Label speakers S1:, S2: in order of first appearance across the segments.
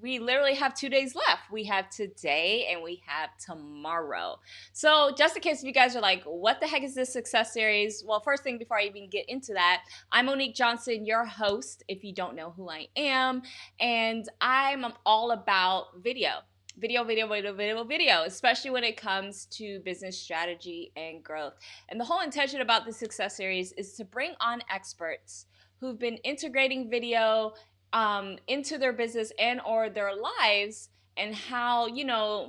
S1: we literally have 2 days left. We have today and we have tomorrow. So, just in case if you guys are like, what the heck is this success series? Well, first thing before I even get into that, I'm Monique Johnson, your host, if you don't know who I am. And I'm all about video, especially when it comes to business strategy and growth. And the whole intention about the Success Series is to bring on experts who've been integrating video into their business and or their lives, and how,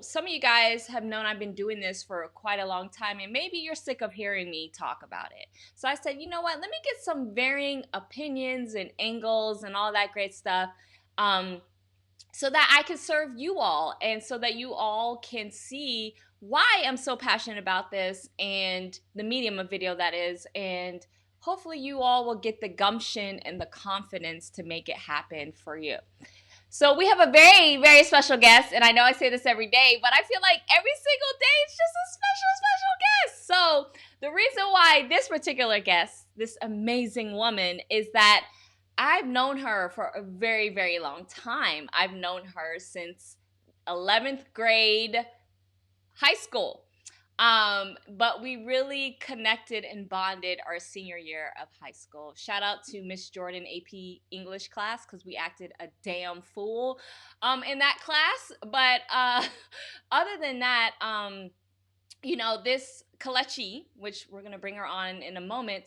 S1: some of you guys have known I've been doing this for quite a long time, and maybe you're sick of hearing me talk about it. So I said, you know what, let me get some varying opinions and angles and all that great stuff, so that I can serve you all and so that you all can see why I'm so passionate about this and the medium of video that is. And hopefully you all will get the gumption and the confidence to make it happen for you. So we have a very, very special guest, and I know I say this every day, but I feel like every single day it's just a special, special guest. So the reason why this particular guest, this amazing woman, is that I've known her for a very, very long time. I've known her since 11th grade high school. But we really connected and bonded our senior year of high school. Shout out to Miss Jordan AP English class, because we acted a damn fool in that class. But other than that, this Kelechi, which we're going to bring her on in a moment,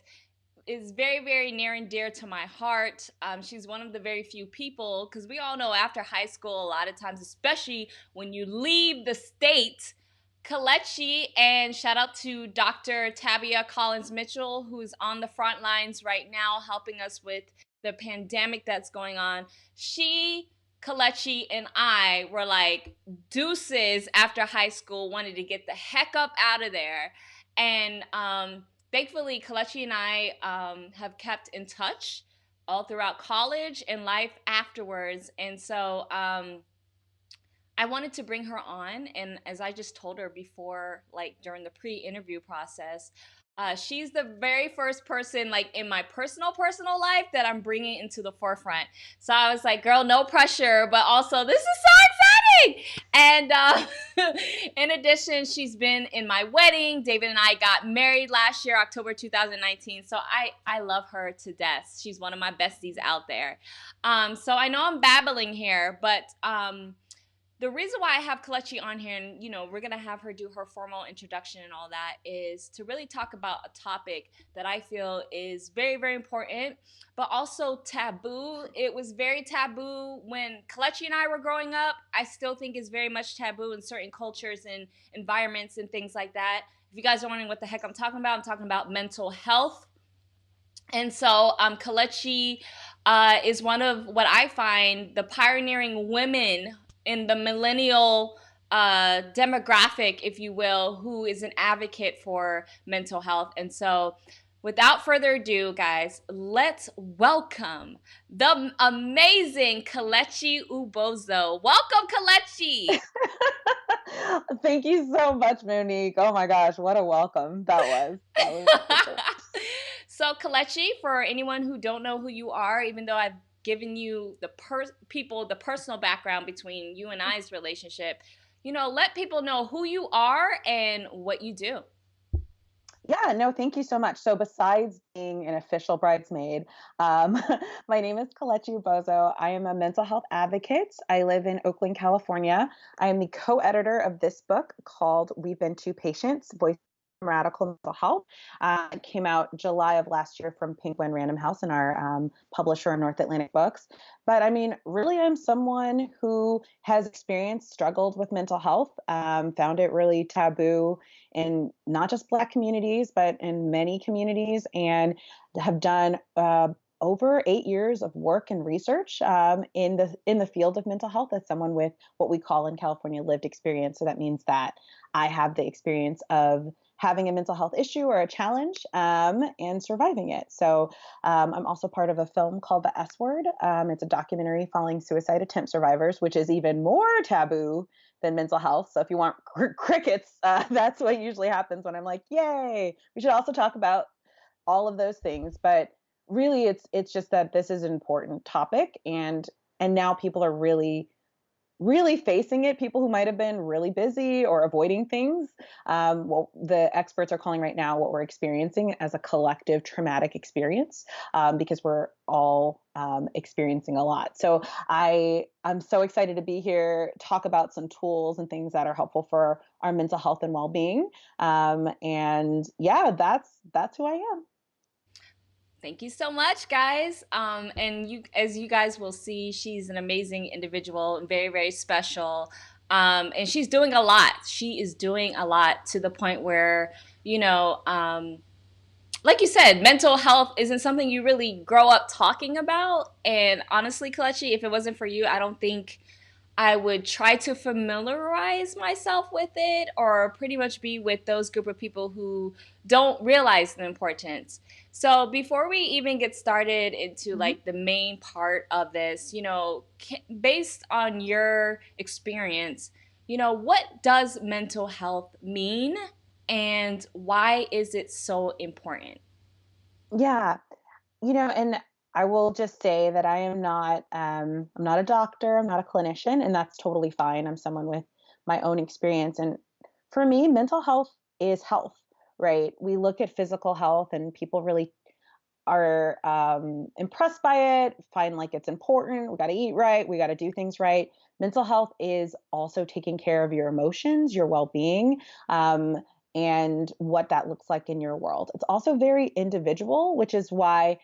S1: is very, very near and dear to my heart. She's one of the very few people, because we all know after high school, a lot of times, especially when you leave the state, Kelechi, and shout out to Dr. Tabia Collins-Mitchell, who's on the front lines right now helping us with the pandemic that's going on. Kelechi, and I were like deuces after high school, wanted to get the heck up out of there. And thankfully, Kelechi and I have kept in touch all throughout college and life afterwards. And so I wanted to bring her on. And as I just told her before, like during the pre-interview process, she's the very first person, like in my personal life, that I'm bringing into the forefront. So I was like, girl, no pressure, but also this is so exciting. And in addition, she's been in my wedding. David and I got married last year, October 2019. So I love her to death. She's one of my besties out there. So I know I'm babbling here, but the reason why I have Kelechi on here, and we're gonna have her do her formal introduction and all that, is to really talk about a topic that I feel is very, very important, but also taboo. It was very taboo when Kelechi and I were growing up. I still think is very much taboo in certain cultures and environments and things like that. If you guys are wondering what the heck I'm talking about mental health. And so Kelechi is one of what I find the pioneering women in the millennial demographic, if you will, who is an advocate for mental health. And so without further ado, guys, let's welcome the amazing Kelechi Ubozoh. Welcome, Kelechi.
S2: Thank you so much, Monique. Oh my gosh, what a welcome that was.
S1: So Kelechi, for anyone who don't know who you are, even though I've given you the personal background between you and I's relationship, let people know who you are and what you do.
S2: Yeah, no, thank you so much. So besides being an official bridesmaid, my name is Kelechi Ubozoh. I am a mental health advocate. I live in Oakland, California. I am the co-editor of this book called We've Been Two Patients, Voice from Radical Mental Health. It came out July of last year from Penguin Random House and our publisher, North Atlantic Books. But I mean, really, I'm someone who has experienced, struggled with mental health, found it really taboo in not just Black communities, but in many communities, and have done over 8 years of work and research in the field of mental health as someone with what we call in California lived experience. So that means that I have the experience of having a mental health issue or a challenge and surviving it. So I'm also part of a film called The S Word. It's a documentary following suicide attempt survivors, which is even more taboo than mental health. So if you want crickets, that's what usually happens when I'm like, yay. We should also talk about all of those things. But really, it's just that this is an important topic, and now people are really really facing it, people who might have been really busy or avoiding things. Well, the experts are calling right now what we're experiencing as a collective traumatic experience, because we're all experiencing a lot. So I'm so excited to be here, talk about some tools and things that are helpful for our mental health and well-being. And yeah, that's who I am.
S1: Thank you so much, guys. And you, as you guys will see, she's an amazing individual and very, very special. And she's doing a lot. She is doing a lot to the point where, you know, like you said, mental health isn't something you really grow up talking about. And honestly, Kelechi, if it wasn't for you, I don't think I would try to familiarize myself with it or pretty much be with those group of people who don't realize the importance. So before we even get started into
S2: Mhm.
S1: like the main part of this, based on your experience, what does mental health mean and why is it so important?
S2: Yeah. And I will just say that I'm not a doctor, I'm not a clinician, and that's totally fine. I'm someone with my own experience. And for me, mental health is health, right? We look at physical health and people really are impressed by it, find like it's important. We got to eat right, we got to do things right. Mental health is also taking care of your emotions, your well being, and what that looks like in your world. It's also very individual, which is why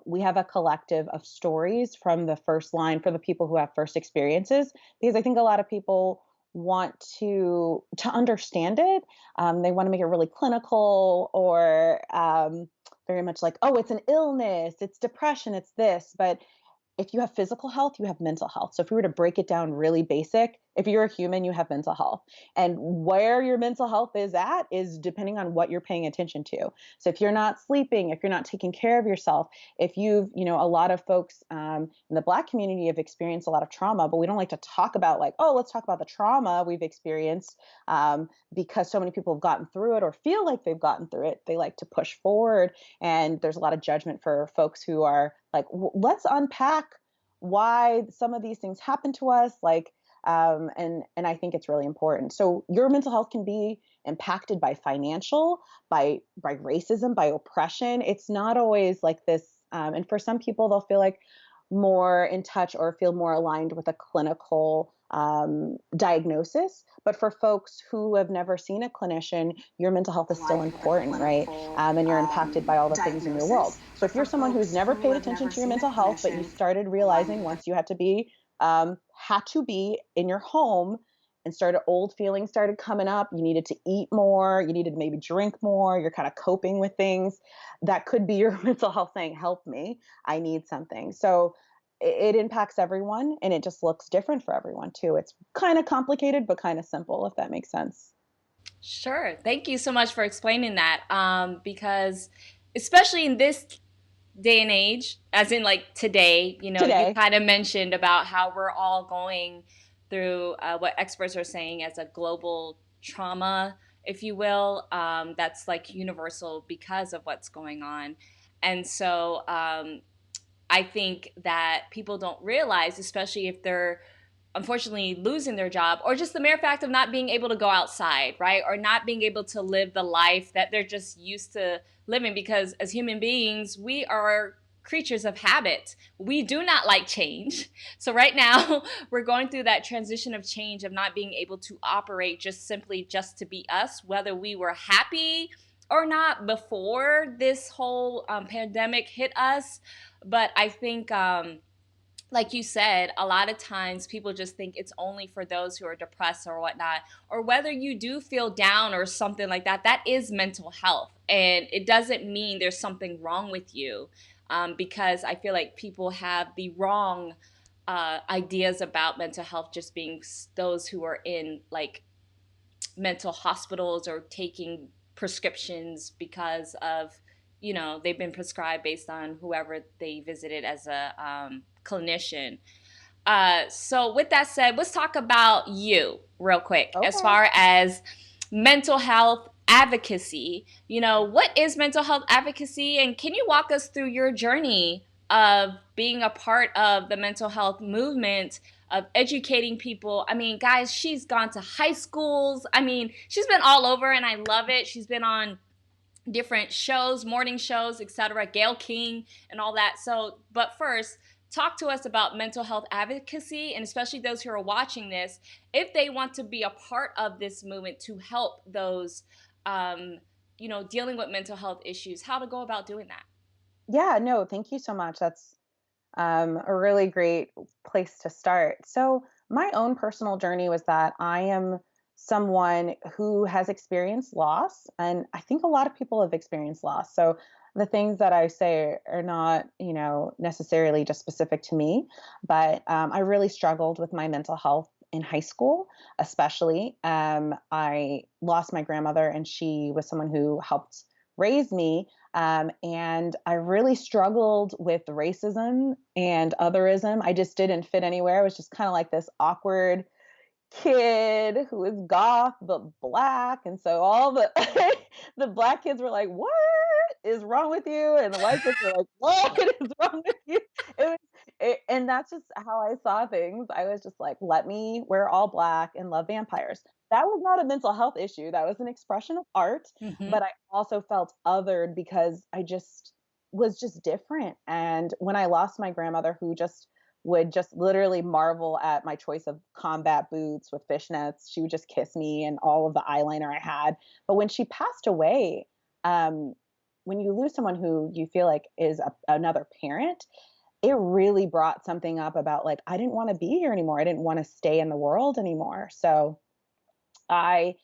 S2: we have a collective of stories from the first line for the people who have first experiences, because I think a lot of people want to understand it. They want to make it really clinical or very much like, oh, it's an illness, it's depression, it's this. But if you have physical health, you have mental health. So if we were to break it down really basic, if you're a human, you have mental health. And where your mental health is at is depending on what you're paying attention to. So if you're not sleeping, if you're not taking care of yourself, if a lot of folks in the Black community have experienced a lot of trauma, but we don't like to talk about like, oh, let's talk about the trauma we've experienced, because so many people have gotten through it or feel like they've gotten through it. They like to push forward. And there's a lot of judgment for folks who are like, let's unpack why some of these things happen to us. Like, and I think it's really important. So your mental health can be impacted by financial, by racism, by oppression. It's not always like this. And for some people, they'll feel like more in touch or feel more aligned with a clinical diagnosis. But for folks who have never seen a clinician, your mental health is still important, right? And you're impacted by all the things in your world. So if you're someone who's never paid attention to your mental health, but you started realizing once you had to be in your home and started old feelings started coming up, you needed to eat more, you needed to maybe drink more, you're kind of coping with things, that could be your mental health saying, help me, I need something. So it impacts everyone and it just looks different for everyone too. It's kind of complicated, but kind of simple, if that makes sense.
S1: Sure. Thank you so much for explaining that. Because especially in this day and age, as in like today, you
S2: Today.
S1: kind of mentioned about how we're all going through what experts are saying as a global trauma, if you will, that's like universal because of what's going on. And so I think that people don't realize, especially if they're unfortunately losing their job or just the mere fact of not being able to go outside, right? Or not being able to live the life that they're just used to living, because as human beings, we are creatures of habit. We do not like change. So right now, we're going through that transition of change of not being able to operate just to be us, whether we were happy or not before this whole pandemic hit us. But I think like you said, a lot of times people just think it's only for those who are depressed or whatnot, or whether you do feel down or something like that, that is mental health. And it doesn't mean there's something wrong with you, because I feel like people have the wrong ideas about mental health just being those who are in like mental hospitals or taking prescriptions because of they've been prescribed based on whoever they visited as a clinician. So with that said, let's talk about you real quick as
S2: Okay.
S1: far as mental health advocacy. What is mental health advocacy, and can you walk us through your journey of being a part of the mental health movement, of educating people. I mean, guys, she's gone to high schools. I mean, she's been all over and I love it. She's been on different shows, morning shows, etc., Gayle King and all that. So, but first, talk to us about mental health advocacy, and especially those who are watching this, if they want to be a part of this movement to help those, um, dealing with mental health issues, how to go about doing that.
S2: Yeah, no, thank you so much. That's a really great place to start. So, my own personal journey was that I am someone who has experienced loss, and I think a lot of people have experienced loss. So, the things that I say are not, necessarily just specific to me, but I really struggled with my mental health in high school, especially. I lost my grandmother, and she was someone who helped raise me. And I really struggled with racism and otherism. I just didn't fit anywhere. I was just kind of like this awkward kid who is goth but black, and so all the the black kids were like, "What is wrong with you?" And the white kids were like, "What is wrong with you?" And that's just how I saw things. I was just like, "Let me wear all black and love vampires." That was not a mental health issue. That was an expression of art,
S1: Mm-hmm.
S2: but I also felt othered because I just was just different. And when I lost my grandmother, who just would just literally marvel at my choice of combat boots with fishnets. She would just kiss me and all of the eyeliner I had. But when she passed away, um, when you lose someone who you feel like is another parent, it really brought something up about like, I didn't want to be here anymore. I didn't want to stay in the world anymore. So I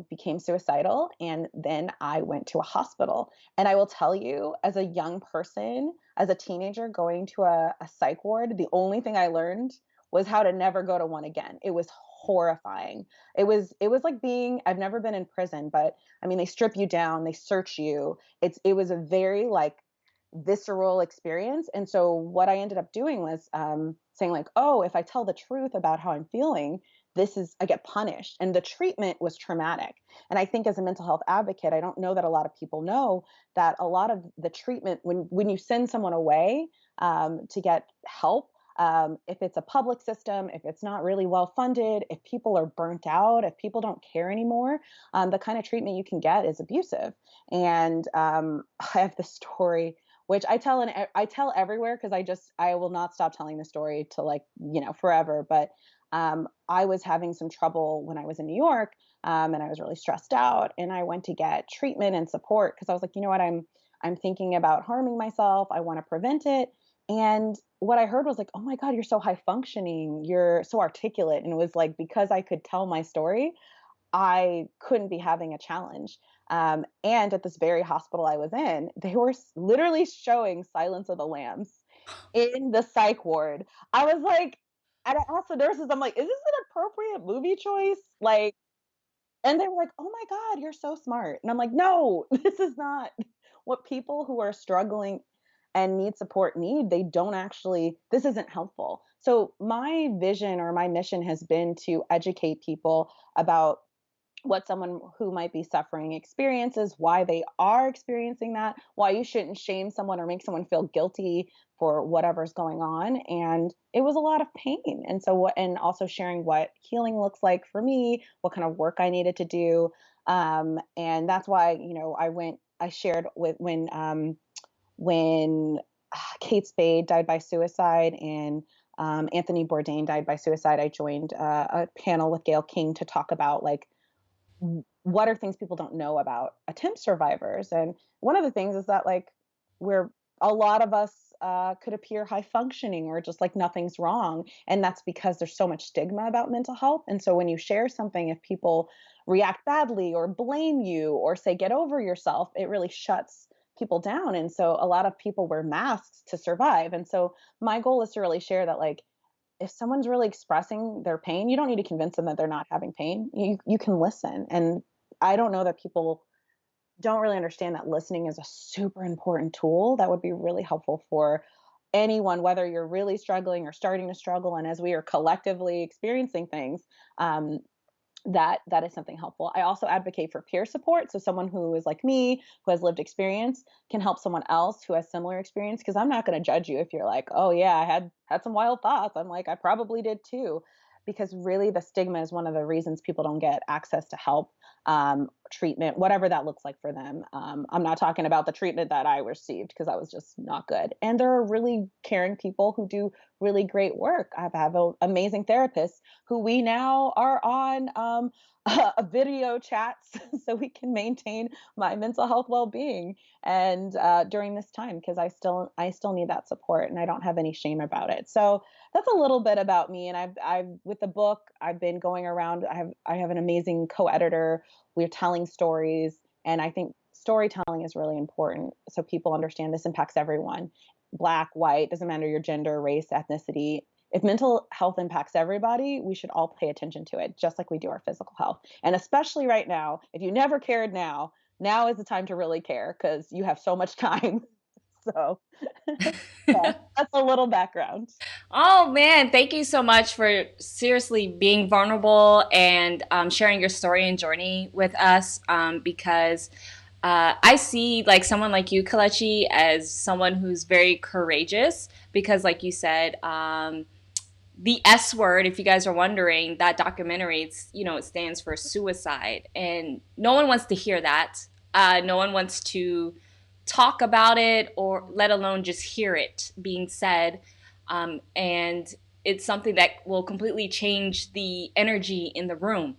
S2: became suicidal, and then I went to a hospital. And I will tell you, as a young person, as a teenager going to a psych ward, the only thing I learned was how to never go to one again. It was horrifying. It was like being, I've never been in prison, but I mean they strip you down, they search you. It was a very like visceral experience. And so what I ended up doing was saying like, oh, if I tell the truth about how I'm feeling, I get punished. And the treatment was traumatic. And I think as a mental health advocate, I don't know that a lot of people know that a lot of the treatment, when you send someone away to get help, if it's a public system, if it's not really well funded, if people are burnt out, if people don't care anymore, the kind of treatment you can get is abusive. And I have this story which I tell everywhere because I will not stop telling the story to like forever. But I was having some trouble when I was in New York, and I was really stressed out, and I went to get treatment and support because I was like, you know what, I'm thinking about harming myself. I want to prevent it. And what I heard was like, oh my God, you're so high functioning, you're so articulate, and it was like because I could tell my story, I couldn't be having a challenge. And at this very hospital I was in, they were literally showing Silence of the Lambs in the psych ward. I was like, and I asked the nurses, I'm like, is this an appropriate movie choice? Like, and they were like, oh my God, you're so smart. And I'm like, no, this is not what people who are struggling and need support need. They don't actually, this isn't helpful. So, my vision or my mission has been to educate people about what someone who might be suffering experiences, why they are experiencing that, why you shouldn't shame someone or make someone feel guilty for whatever's going on. And it was a lot of pain. And so what, and also sharing what healing looks like for me, what kind of work I needed to do. And that's why, I shared with when Kate Spade died by suicide and Anthony Bourdain died by suicide, I joined a panel with Gayle King to talk about like what are things people don't know about attempt survivors. And one of the things is that like we're a lot of us could appear high functioning or just like nothing's wrong, and that's because there's so much stigma about mental health. And so when you share something, if people react badly or blame you or say get over yourself, it really shuts people down. And so a lot of people wear masks to survive. And so my goal is to really share that like if someone's really expressing their pain, you don't need to convince them that they're not having pain. You can listen. And I don't know that people don't really understand that listening is a super important tool that would be really helpful for anyone, whether you're really struggling or starting to struggle. And as we are collectively experiencing things, um, that is something helpful. I also advocate for peer support. So someone who is like me, who has lived experience, can help someone else who has similar experience. Because I'm not going to judge you if you're like, oh yeah, I had some wild thoughts. I'm like, I probably did too. Because really, the stigma is one of the reasons people don't get access to help, treatment, whatever that looks like for them. I'm not talking about the treatment that I received because that was just not good. And there are really caring people who do really great work. I have amazing therapists who we now are on, a video chats so we can maintain my mental health well-being and during this time, because I still need that support, and I don't have any shame about it. So that's a little bit about me. And I've with the book, I've been going around. I have an amazing co-editor. We're telling stories, and I think storytelling is really important so people understand this impacts everyone, black, white, doesn't matter your gender, race, ethnicity. If mental health impacts everybody, we should all pay attention to it, just like we do our physical health. And especially right now, if you never cared, now is the time to really care because you have so much time. So, yeah, that's a little background.
S1: Oh man, thank you so much for seriously being vulnerable and sharing your story and journey with us. Because I see like someone like you, Kelechi, as someone who's very courageous. Because, like you said, the S word, if you guys are wondering, that documentary, it stands for suicide, and no one wants to hear that. No one wants to talk about it, or let alone just hear it being said. And it's something that will completely change the energy in the room.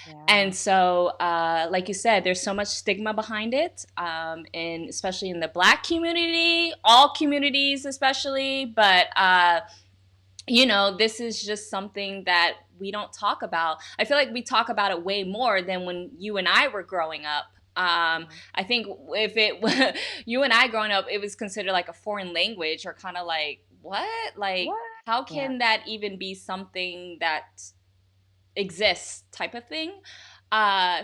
S2: Yeah.
S1: And so, like you said, there's so much stigma behind it, and especially in the Black community, all communities especially. But this is just something that we don't talk about. I feel like we talk about it way more than when you and I were growing up. I think if it you and I growing up, it was considered like a foreign language, or kind of like, what? Like,
S2: What?
S1: how
S2: Yeah.
S1: can that even be something that exists, type of thing? I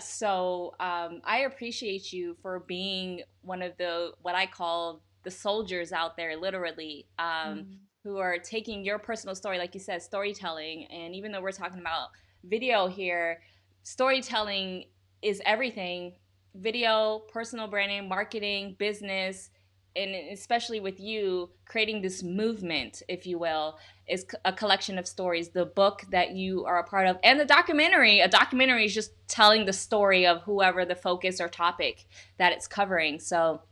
S1: appreciate you for being one of the, what I call, the soldiers out there, literally,
S2: Mm.
S1: who are taking your personal story, like you said, storytelling. And even though we're talking about video here, storytelling is everything: video, personal branding, marketing, business, and especially with you creating this movement, if you will, is a collection of stories. The book that you are a part of, and the documentary. A documentary is just telling the story of whoever the focus or topic that it's covering. So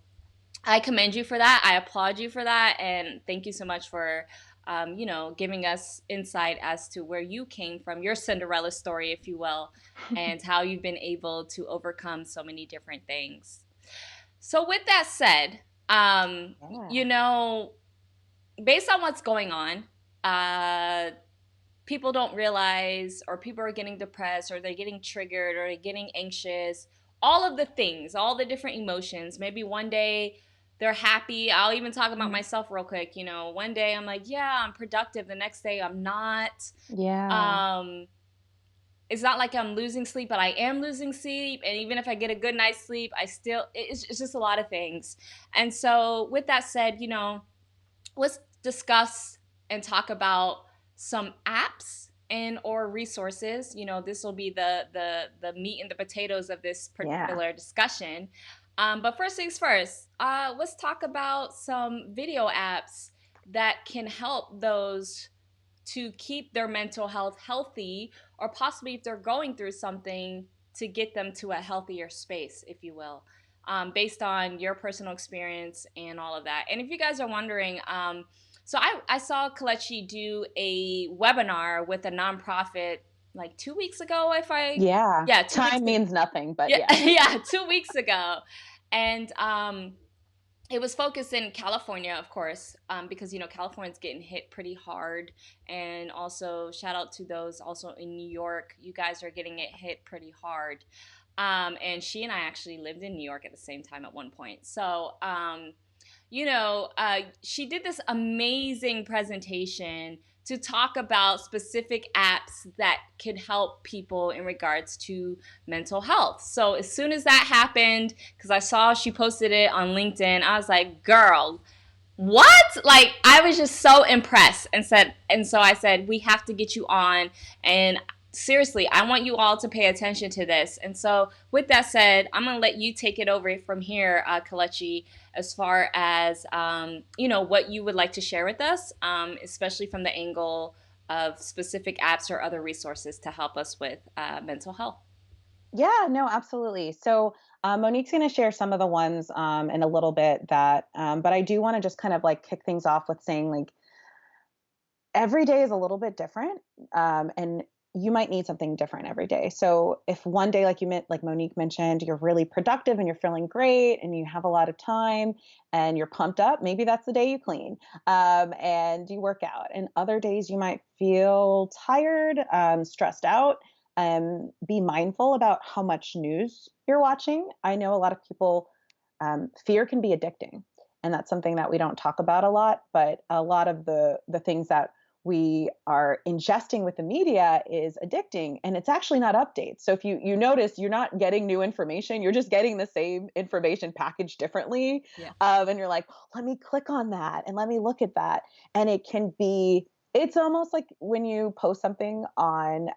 S1: I commend you for that. I applaud you for that, and thank you so much for, giving us insight as to where you came from, your Cinderella story, if you will, and how you've been able to overcome so many different things. So, with that said,
S2: Yeah.
S1: you know, based on what's going on, uh, people don't realize, or people are getting depressed, or they're getting triggered, or they're getting anxious. All of the things, all the different emotions. Maybe one day they're happy. I'll even talk about
S2: Mhm.
S1: myself real quick. One day I'm like, yeah, I'm productive. The next day I'm not.
S2: Yeah.
S1: Um, it's not like I'm losing sleep, but I am losing sleep. And even if I get a good night's sleep, it's just a lot of things. And so, with that said, let's discuss and talk about some apps and or resources. This will be the meat and the potatoes of this
S2: Yeah.
S1: particular discussion. But first things first, let's talk about some video apps that can help those to keep their mental health healthy, or possibly if they're going through something, to get them to a healthier space, if you will, based on your personal experience and all of that. And if you guys are wondering, so I saw Kelechi do a webinar with a nonprofit like 2 weeks ago,
S2: Yeah.
S1: yeah, 2 weeks
S2: Time
S1: ago.
S2: means nothing, but
S1: Yeah,
S2: yes.
S1: yeah, 2 weeks ago. And it was focused in California, of course, because California's getting hit pretty hard, and also shout out to those also in New York. You guys are getting it hit pretty hard, and she and I actually lived in New York at the same time at one point. So, she did this amazing presentation to talk about specific apps that could help people in regards to mental health. So as soon as that happened, because I saw she posted it on LinkedIn, I was like, girl, what? I was just so impressed, and so I said, we have to get you on. And seriously, I want you all to pay attention to this. And so, with that said, I'm gonna let you take it over from here, Kelechi, as far as what you would like to share with us, especially from the angle of specific apps or other resources to help us with mental health.
S2: Yeah, no, absolutely. So Monique's going to share some of the ones in a little bit but I do want to just kind of like kick things off with saying like every day is a little bit different, and you might need something different every day. So if one day, like like Monique mentioned, you're really productive and you're feeling great and you have a lot of time and you're pumped up, maybe that's the day you clean and you work out. And other days you might feel tired, stressed out. Be mindful about how much news you're watching. I know a lot of people, fear can be addicting, and that's something that we don't talk about a lot. But a lot of the things that we are ingesting with the media is addicting, and it's actually not updates. So if you notice, you're not getting new information, you're just getting the same information packaged differently.
S1: Yeah.
S2: And you're like, let me click on that and let me look at that. And it's almost like when you post something on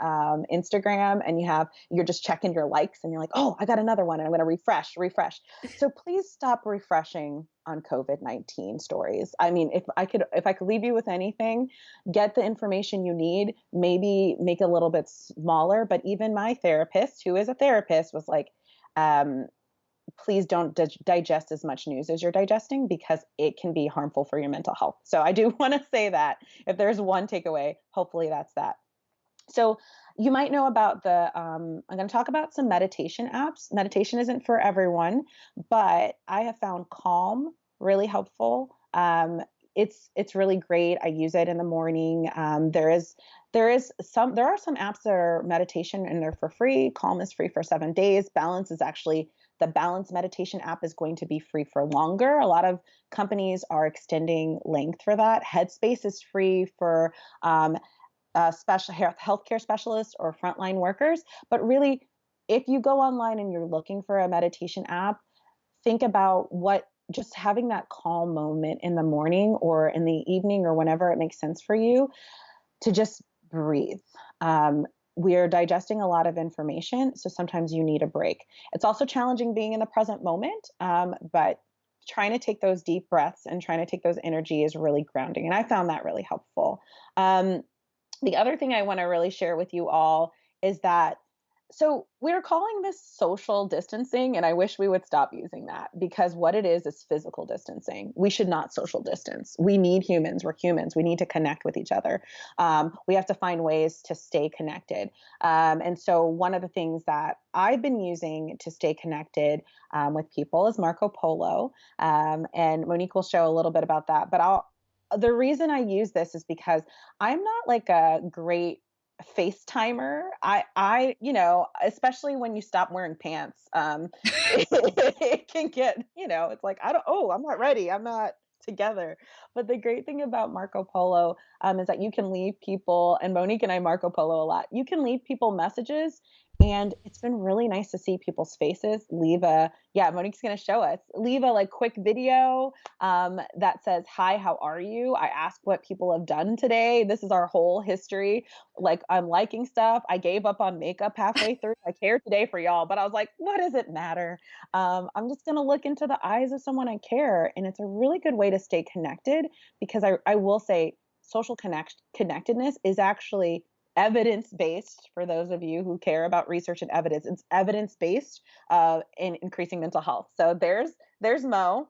S2: Instagram and you're just checking your likes and you're like, oh, I got another one and I'm going to refresh. So please stop refreshing on COVID-19 stories. I mean, if I could leave you with anything, get the information you need, maybe make it a little bit smaller. But even my therapist, who is a therapist, was like, um, please don't digest as much news as you're digesting because it can be harmful for your mental health. So I do want to say that if there's one takeaway, hopefully that's that. So you might know about I'm going to talk about some meditation apps. Meditation isn't for everyone, but I have found Calm really helpful. It's really great. I use it in the morning. There are some apps that are meditation and they're for free. Calm is free for 7 days. The Balance meditation app is going to be free for longer. A lot of companies are extending length for that. Headspace is free for special healthcare specialists or frontline workers. But really, if you go online and you're looking for a meditation app, think about what just having that calm moment in the morning or in the evening or whenever it makes sense for you to just breathe. We're digesting a lot of information, so sometimes you need a break. It's also challenging being in the present moment, but trying to take those deep breaths and trying to take those energy is really grounding. And I found that really helpful. Um, the other thing I want to really share with you all is that we're calling this social distancing, and I wish we would stop using that because what it is physical distancing. We should not social distance. We need humans. We're humans. We need to connect with each other. We have to find ways to stay connected. And so, one of the things that I've been using to stay connected with people is Marco Polo. And Monique will show a little bit about that. But the reason I use this is because I'm not like a great FaceTimer. Especially when you stop wearing pants, it can get, it's like, I'm not ready. I'm not together. But the great thing about Marco Polo is that you can leave people, and Monique and I Marco Polo a lot. You can leave people messages, and it's been really nice to see people's faces. Monique's going to show us. Leave a like quick video that says, "Hi, how are you?" I ask what people have done today. This is our whole history. Like, I'm liking stuff. I gave up on makeup halfway through. I care today for y'all, but I was like, what does it matter? I'm just going to look into the eyes of someone I care. And it's a really good way to stay connected because I will say connectedness is actually evidence based. For those of you who care about research and evidence, it's evidence based in increasing mental health. So there's Mo.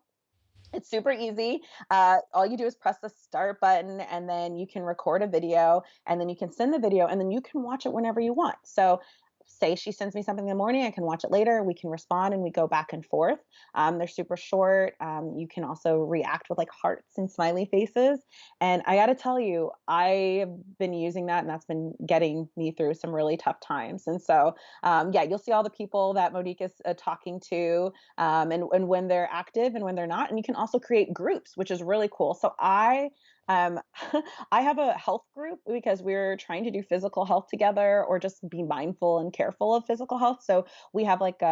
S2: It's super easy. All you do is press the start button, and then you can record a video, and then you can send the video, and then you can watch it whenever you want. So, say she sends me something in the morning, I can watch it later. We can respond, and we go back and forth. They're super short. You can also react with like hearts and smiley faces. And I got to tell you, I've been using that, and that's been getting me through some really tough times. And so, yeah, you'll see all the people that Monique is talking to, and when they're active and when they're not. And you can also create groups, which is really cool. So um, I have a health group because we're trying to do physical health together or just be mindful and careful of physical health. So we have like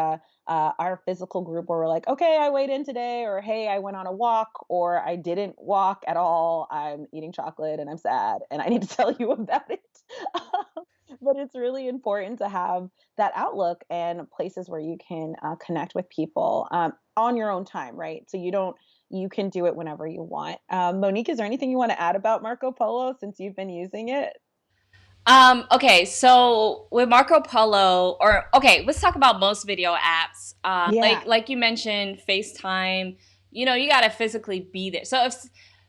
S2: our physical group where we're like, okay, I weighed in today, or hey, I went on a walk, or I didn't walk at all. I'm eating chocolate and I'm sad and I need to tell you about it. but it's really important to have that outlook and places where you can connect with people on your own time, right? So you can do it whenever you want. Monique, is there anything you want to add about Marco Polo since you've been using it?
S1: Okay, so with Marco Polo, or okay, let's talk about most video apps.
S2: Yeah.
S1: Like you mentioned, FaceTime. You know, you gotta physically be there.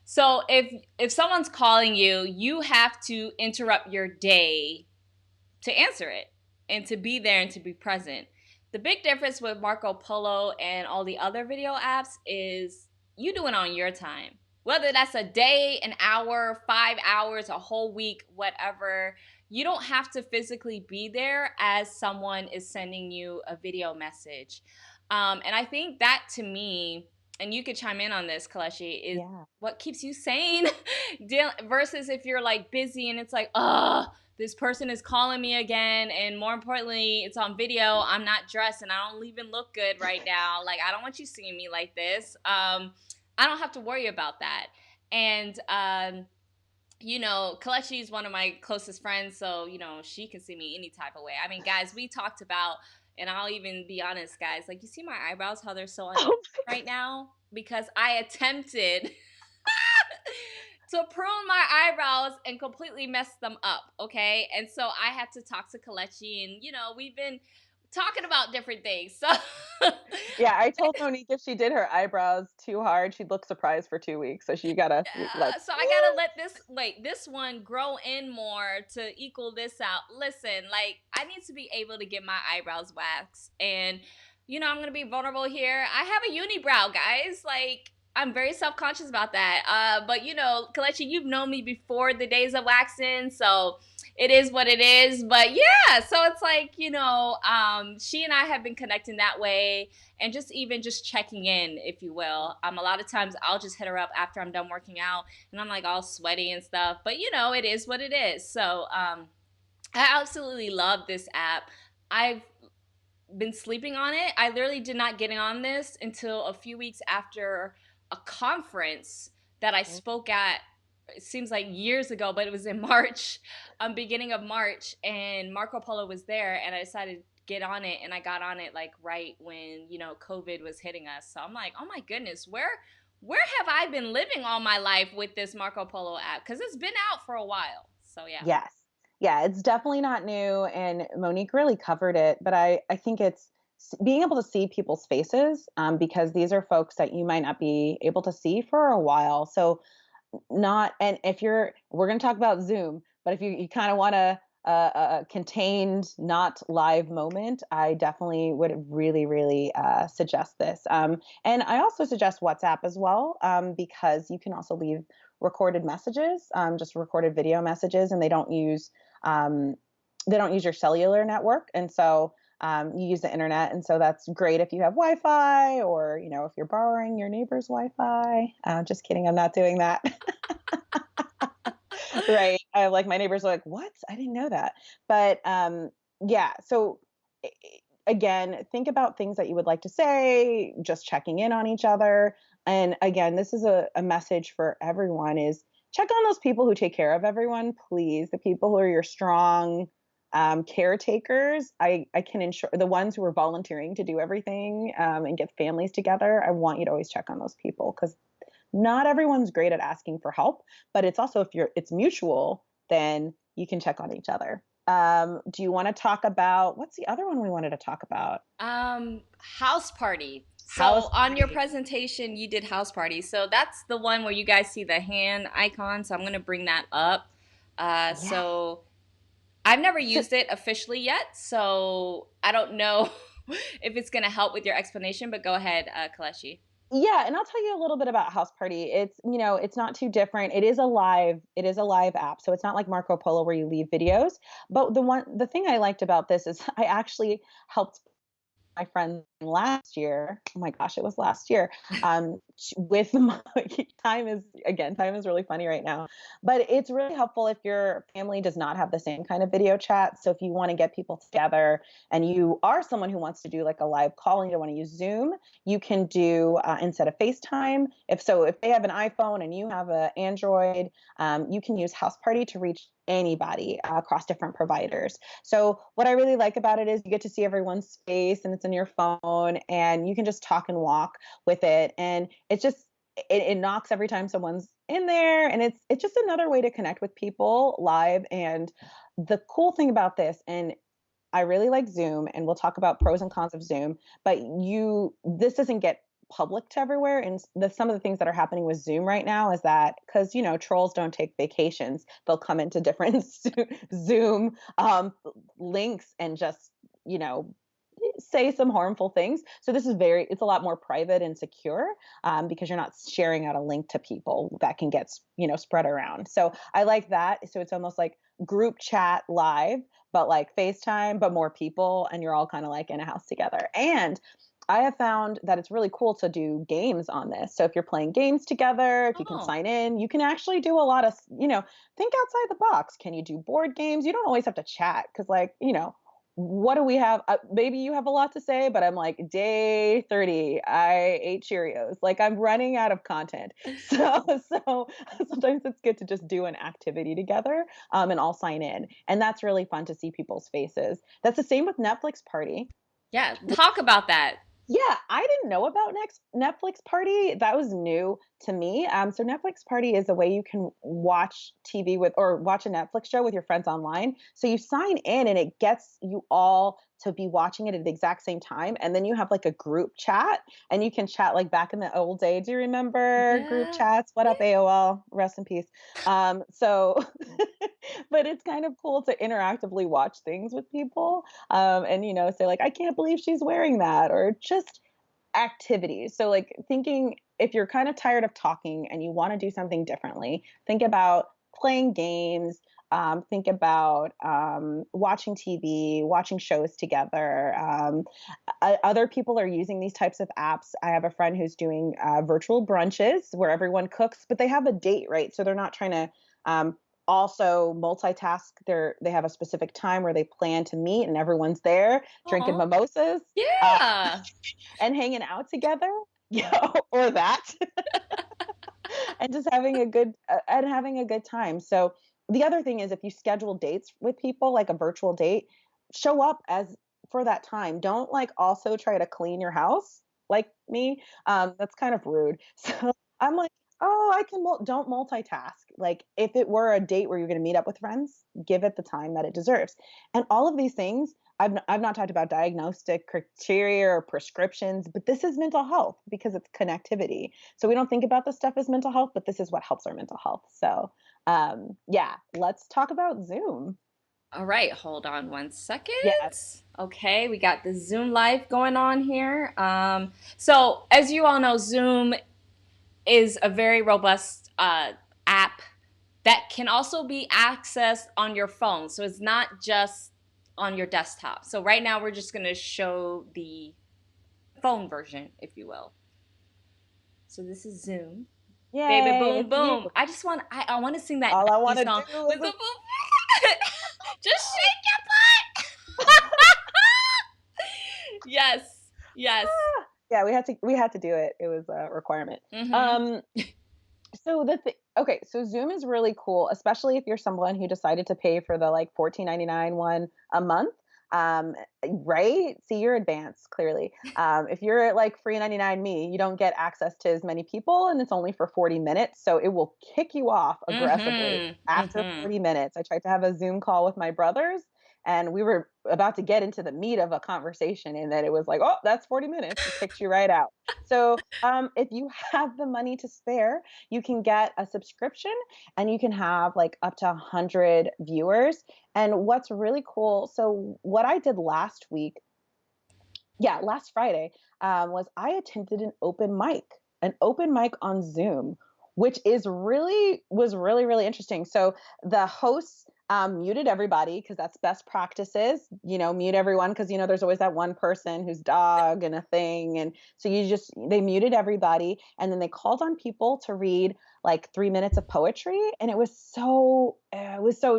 S1: So if someone's calling you, you have to interrupt your day to answer it and to be there and to be present. The big difference with Marco Polo and all the other video apps is you do it on your time. Whether that's a day, an hour, 5 hours, a whole week, whatever, you don't have to physically be there as someone is sending you a video message. And I think that to me, and you could chime in on this, Kelechi, is
S2: Yeah.
S1: what keeps you sane versus if you're like busy and it's like, this person is calling me again, and more importantly it's on video, I'm not dressed and I don't even look good right now, like I don't want you seeing me like this. I don't have to worry about that. And you know, Kelechi is one of my closest friends, so you know she can see me any type of way. I mean, guys, we talked about, and I'll even be honest, guys, like you see my eyebrows, how they're so uneven
S2: Oh my
S1: right now because I attempted to prune my eyebrows and completely messed them up. Okay. And so I had to talk to Kelechi, and, you know, we've been talking about different things. So,
S2: Yeah, I told Monique if she did her eyebrows too hard, she'd look surprised for 2 weeks. So she gotta like,
S1: so I gotta let this one grow in more to equal this out. Listen, like I need to be able to get my eyebrows waxed, and you know I'm gonna be vulnerable here. I have a unibrow, guys. Like I'm very self conscious about that. But you know, Kelechi, you've known me before the days of waxing, so it is what it is. But yeah, so it's like you know, she and I have been connecting that way, and just even just checking in, if you will. A lot of times I'll just hit her up after I'm done working out, and I'm like all sweaty and stuff. But you know, it is what it is. So I absolutely love this app. I've been sleeping on it. I literally did not get on this until a few weeks after a conference that I spoke at. It seems like years ago, but it was in March, beginning of March, and Marco Polo was there, and I decided to get on it, and I got on it like right when you know COVID was hitting us. So I'm like, oh my goodness, where have I been living all my life with this Marco Polo app? Because it's been out for a while. So yeah.
S2: yes. Yeah, it's definitely not new, and Monique really covered it, but I think it's being able to see people's faces, because these are folks that you might not be able to see for a while. So not, and if we're going to talk about Zoom, but if you kind of want a contained, not live moment, I definitely would really, really suggest this. And I also suggest WhatsApp as well, because you can also leave recorded messages, just recorded video messages, and um, they don't use your cellular network, and so you use the internet, and so that's great if you have Wi-Fi, or you know if you're borrowing your neighbor's Wi-Fi. Just kidding, I'm not doing that. Right. I like my neighbors are like, "What? I didn't know that." But yeah, so again, think about things that you would like to say, just checking in on each other. And again, this is a message for everyone is check on those people who take care of everyone, please. The people who are your strong caretakers. I can ensure the ones who are volunteering to do everything and get families together. I want you to always check on those people because not everyone's great at asking for help, but it's also if it's mutual, then you can check on each other. Do you want to talk about what's the other one we wanted to talk about?
S1: House party. So
S2: House
S1: on your
S2: party.
S1: presentation, you did house party. So that's the one where you guys see the hand icon. So I'm gonna bring that up.
S2: Yeah.
S1: So I've never
S2: So,
S1: used it officially yet, so I don't know if it's gonna help with your explanation. But go ahead, Kaleshi.
S2: yeah, and I'll tell you a little bit about House Party. It's not too different. It is a live app. So it's not like Marco Polo where you leave videos. But the thing I liked about this is I actually helped my friends last year. Oh my gosh, it was last year. With my time is really funny right now, but it's really helpful if your family does not have the same kind of video chat. So if you want to get people together and you are someone who wants to do like a live call and you don't want to use Zoom, you can do instead of FaceTime. If they have an iPhone and you have an Android, you can use House Party to reach anybody across different providers. So what I really like about it is you get to see everyone's face and it's in your phone and you can just talk and walk with it. And it knocks every time someone's in there, and it's just another way to connect with people live. And the cool thing about this, and I really like Zoom, and we'll talk about pros and cons of Zoom, but this doesn't get public to everywhere. And some of the things that are happening with Zoom right now is that because, trolls don't take vacations, they'll come into different Zoom links and just, you know, say some harmful things. So it's a lot more private and secure because you're not sharing out a link to people that can get, spread around. So I like that. So it's almost like group chat live, but like FaceTime, but more people, and you're all kind of like in a house together. And I have found that it's really cool to do games on this. So if you're playing games together, if you can
S1: Oh,
S2: sign in, you can actually do a lot of, think outside the box. Can you do board games? You don't always have to chat because, like, what do we have? Maybe you have a lot to say, but I'm like, day 30, I ate Cheerios. Like, I'm running out of content. So sometimes it's good to just do an activity together and all sign in. And that's really fun to see people's faces. That's the same with Netflix Party.
S1: yeah. Talk about that.
S2: Yeah, I didn't know about Netflix Party. That was new to me. So Netflix Party is a way you can watch TV or watch a Netflix show with your friends online. So you sign in and it gets you all to be watching it at the exact same time. And then you have like a group chat and you can chat like back in the old day. Do you remember group
S1: Yeah.
S2: chats? What up, AOL? Rest in peace. So, but it's kind of cool to interactively watch things with people and say like, I can't believe she's wearing that, or just activities. So like thinking, if you're kind of tired of talking and you want to do something differently, think about playing games. Think about watching TV, watching shows together. Other people are using these types of apps. I have a friend who's doing virtual brunches where everyone cooks, but they have a date, right? So they're not trying to also multitask. They have a specific time where they plan to meet, and everyone's there drinking
S1: Oh,
S2: mimosas
S1: yeah.
S2: and hanging out together. Yeah, or that, and just having a good time. So the other thing is, if you schedule dates with people, like a virtual date, show up as for that time. Don't like also try to clean your house like me. That's kind of rude. So I'm like, oh, don't multitask. Like if it were a date where you're going to meet up with friends, give it the time that it deserves. And all of these things, I've not talked about diagnostic criteria or prescriptions, but this is mental health because it's connectivity. So we don't think about this stuff as mental health, but this is what helps our mental health. So yeah, let's talk about Zoom.
S1: All right, hold on one second.
S2: Yeah.
S1: Okay, we got the Zoom Live going on here. So as you all know, Zoom is a very robust app that can also be accessed on your phone. So it's not just on your desktop. So right now we're just going to show the phone version, if you will. So this is Zoom. Baby
S2: Yay,
S1: boom
S2: it's you.
S1: boom. I want to sing that
S2: All I want
S1: 90s
S2: to
S1: song
S2: do
S1: with
S2: is
S1: the boom. Just shake your butt. Yes. Yes.
S2: yeah, we had to do it. It was a requirement.
S1: Mhm.
S2: Um okay, so Zoom is really cool, especially if you're someone who decided to pay for the like 14.99 one a month. Um, right? See, you're advanced, clearly. If you're at like free 99 me, you don't get access to as many people and it's only for 40 minutes. So it will kick you off aggressively
S1: Mhm.
S2: after
S1: Mhm.
S2: 40 minutes. I tried to have a Zoom call with my brothers and we were about to get into the meat of a conversation and then it was like, oh, that's 40 minutes. It kicked you right out. So if you have the money to spare, you can get a subscription and you can have like up to 100 viewers. And what's really cool, so what I did last week, yeah, last Friday, was I attended an open mic on Zoom, which was really, really interesting. So the hosts Muted everybody because that's best practices. Mute everyone because there's always that one person who's dog and a thing, and so they muted everybody, and then they called on people to read like 3 minutes of poetry, and it was so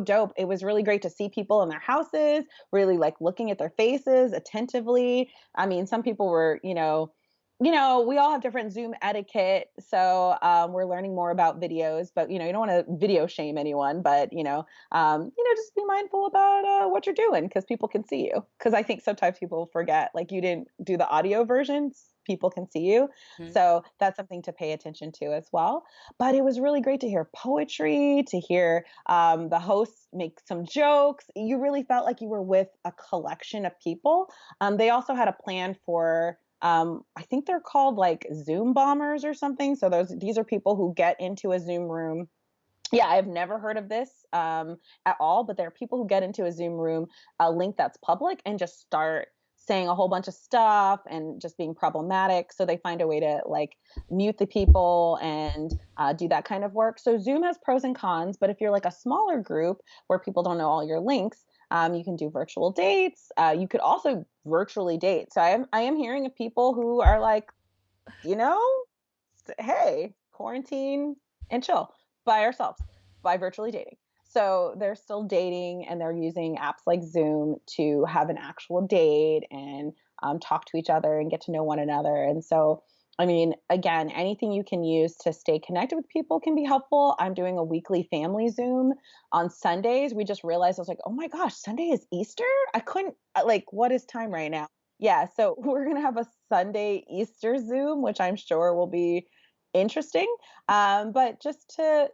S2: dope. It was really great to see people in their houses, really like looking at their faces attentively. I mean, some people were, we all have different Zoom etiquette, so we're learning more about videos. But you don't want to video shame anyone, but just be mindful about what you're doing because people can see you. Because I think sometimes people forget, like you didn't do the audio versions, people can see you,
S1: Mhm.
S2: so that's something to pay attention to as well. But it was really great to hear poetry, to hear the hosts make some jokes. You really felt like you were with a collection of people. They also had a plan for I think they're called like Zoom bombers or something. So these are people who get into a Zoom room. Yeah, I've never heard of this at all, but there are people who get into a Zoom room, a link that's public, and just start saying a whole bunch of stuff and just being problematic. So they find a way to like mute the people and do that kind of work. So Zoom has pros and cons, but if you're like a smaller group where people don't know all your links, you can do virtual dates. You could also virtually date. So I am hearing of people who are like, you know, hey, quarantine and chill by ourselves by virtually dating. So they're still dating and they're using apps like Zoom to have an actual date and talk to each other and get to know one another. And so, I mean, again, anything you can use to stay connected with people can be helpful. I'm doing a weekly family Zoom on Sundays. We just realized, I was like, oh my gosh, Sunday is Easter? I couldn't, like, what is time right now? Yeah, so we're going to have a Sunday Easter Zoom, which I'm sure will be interesting. But just to,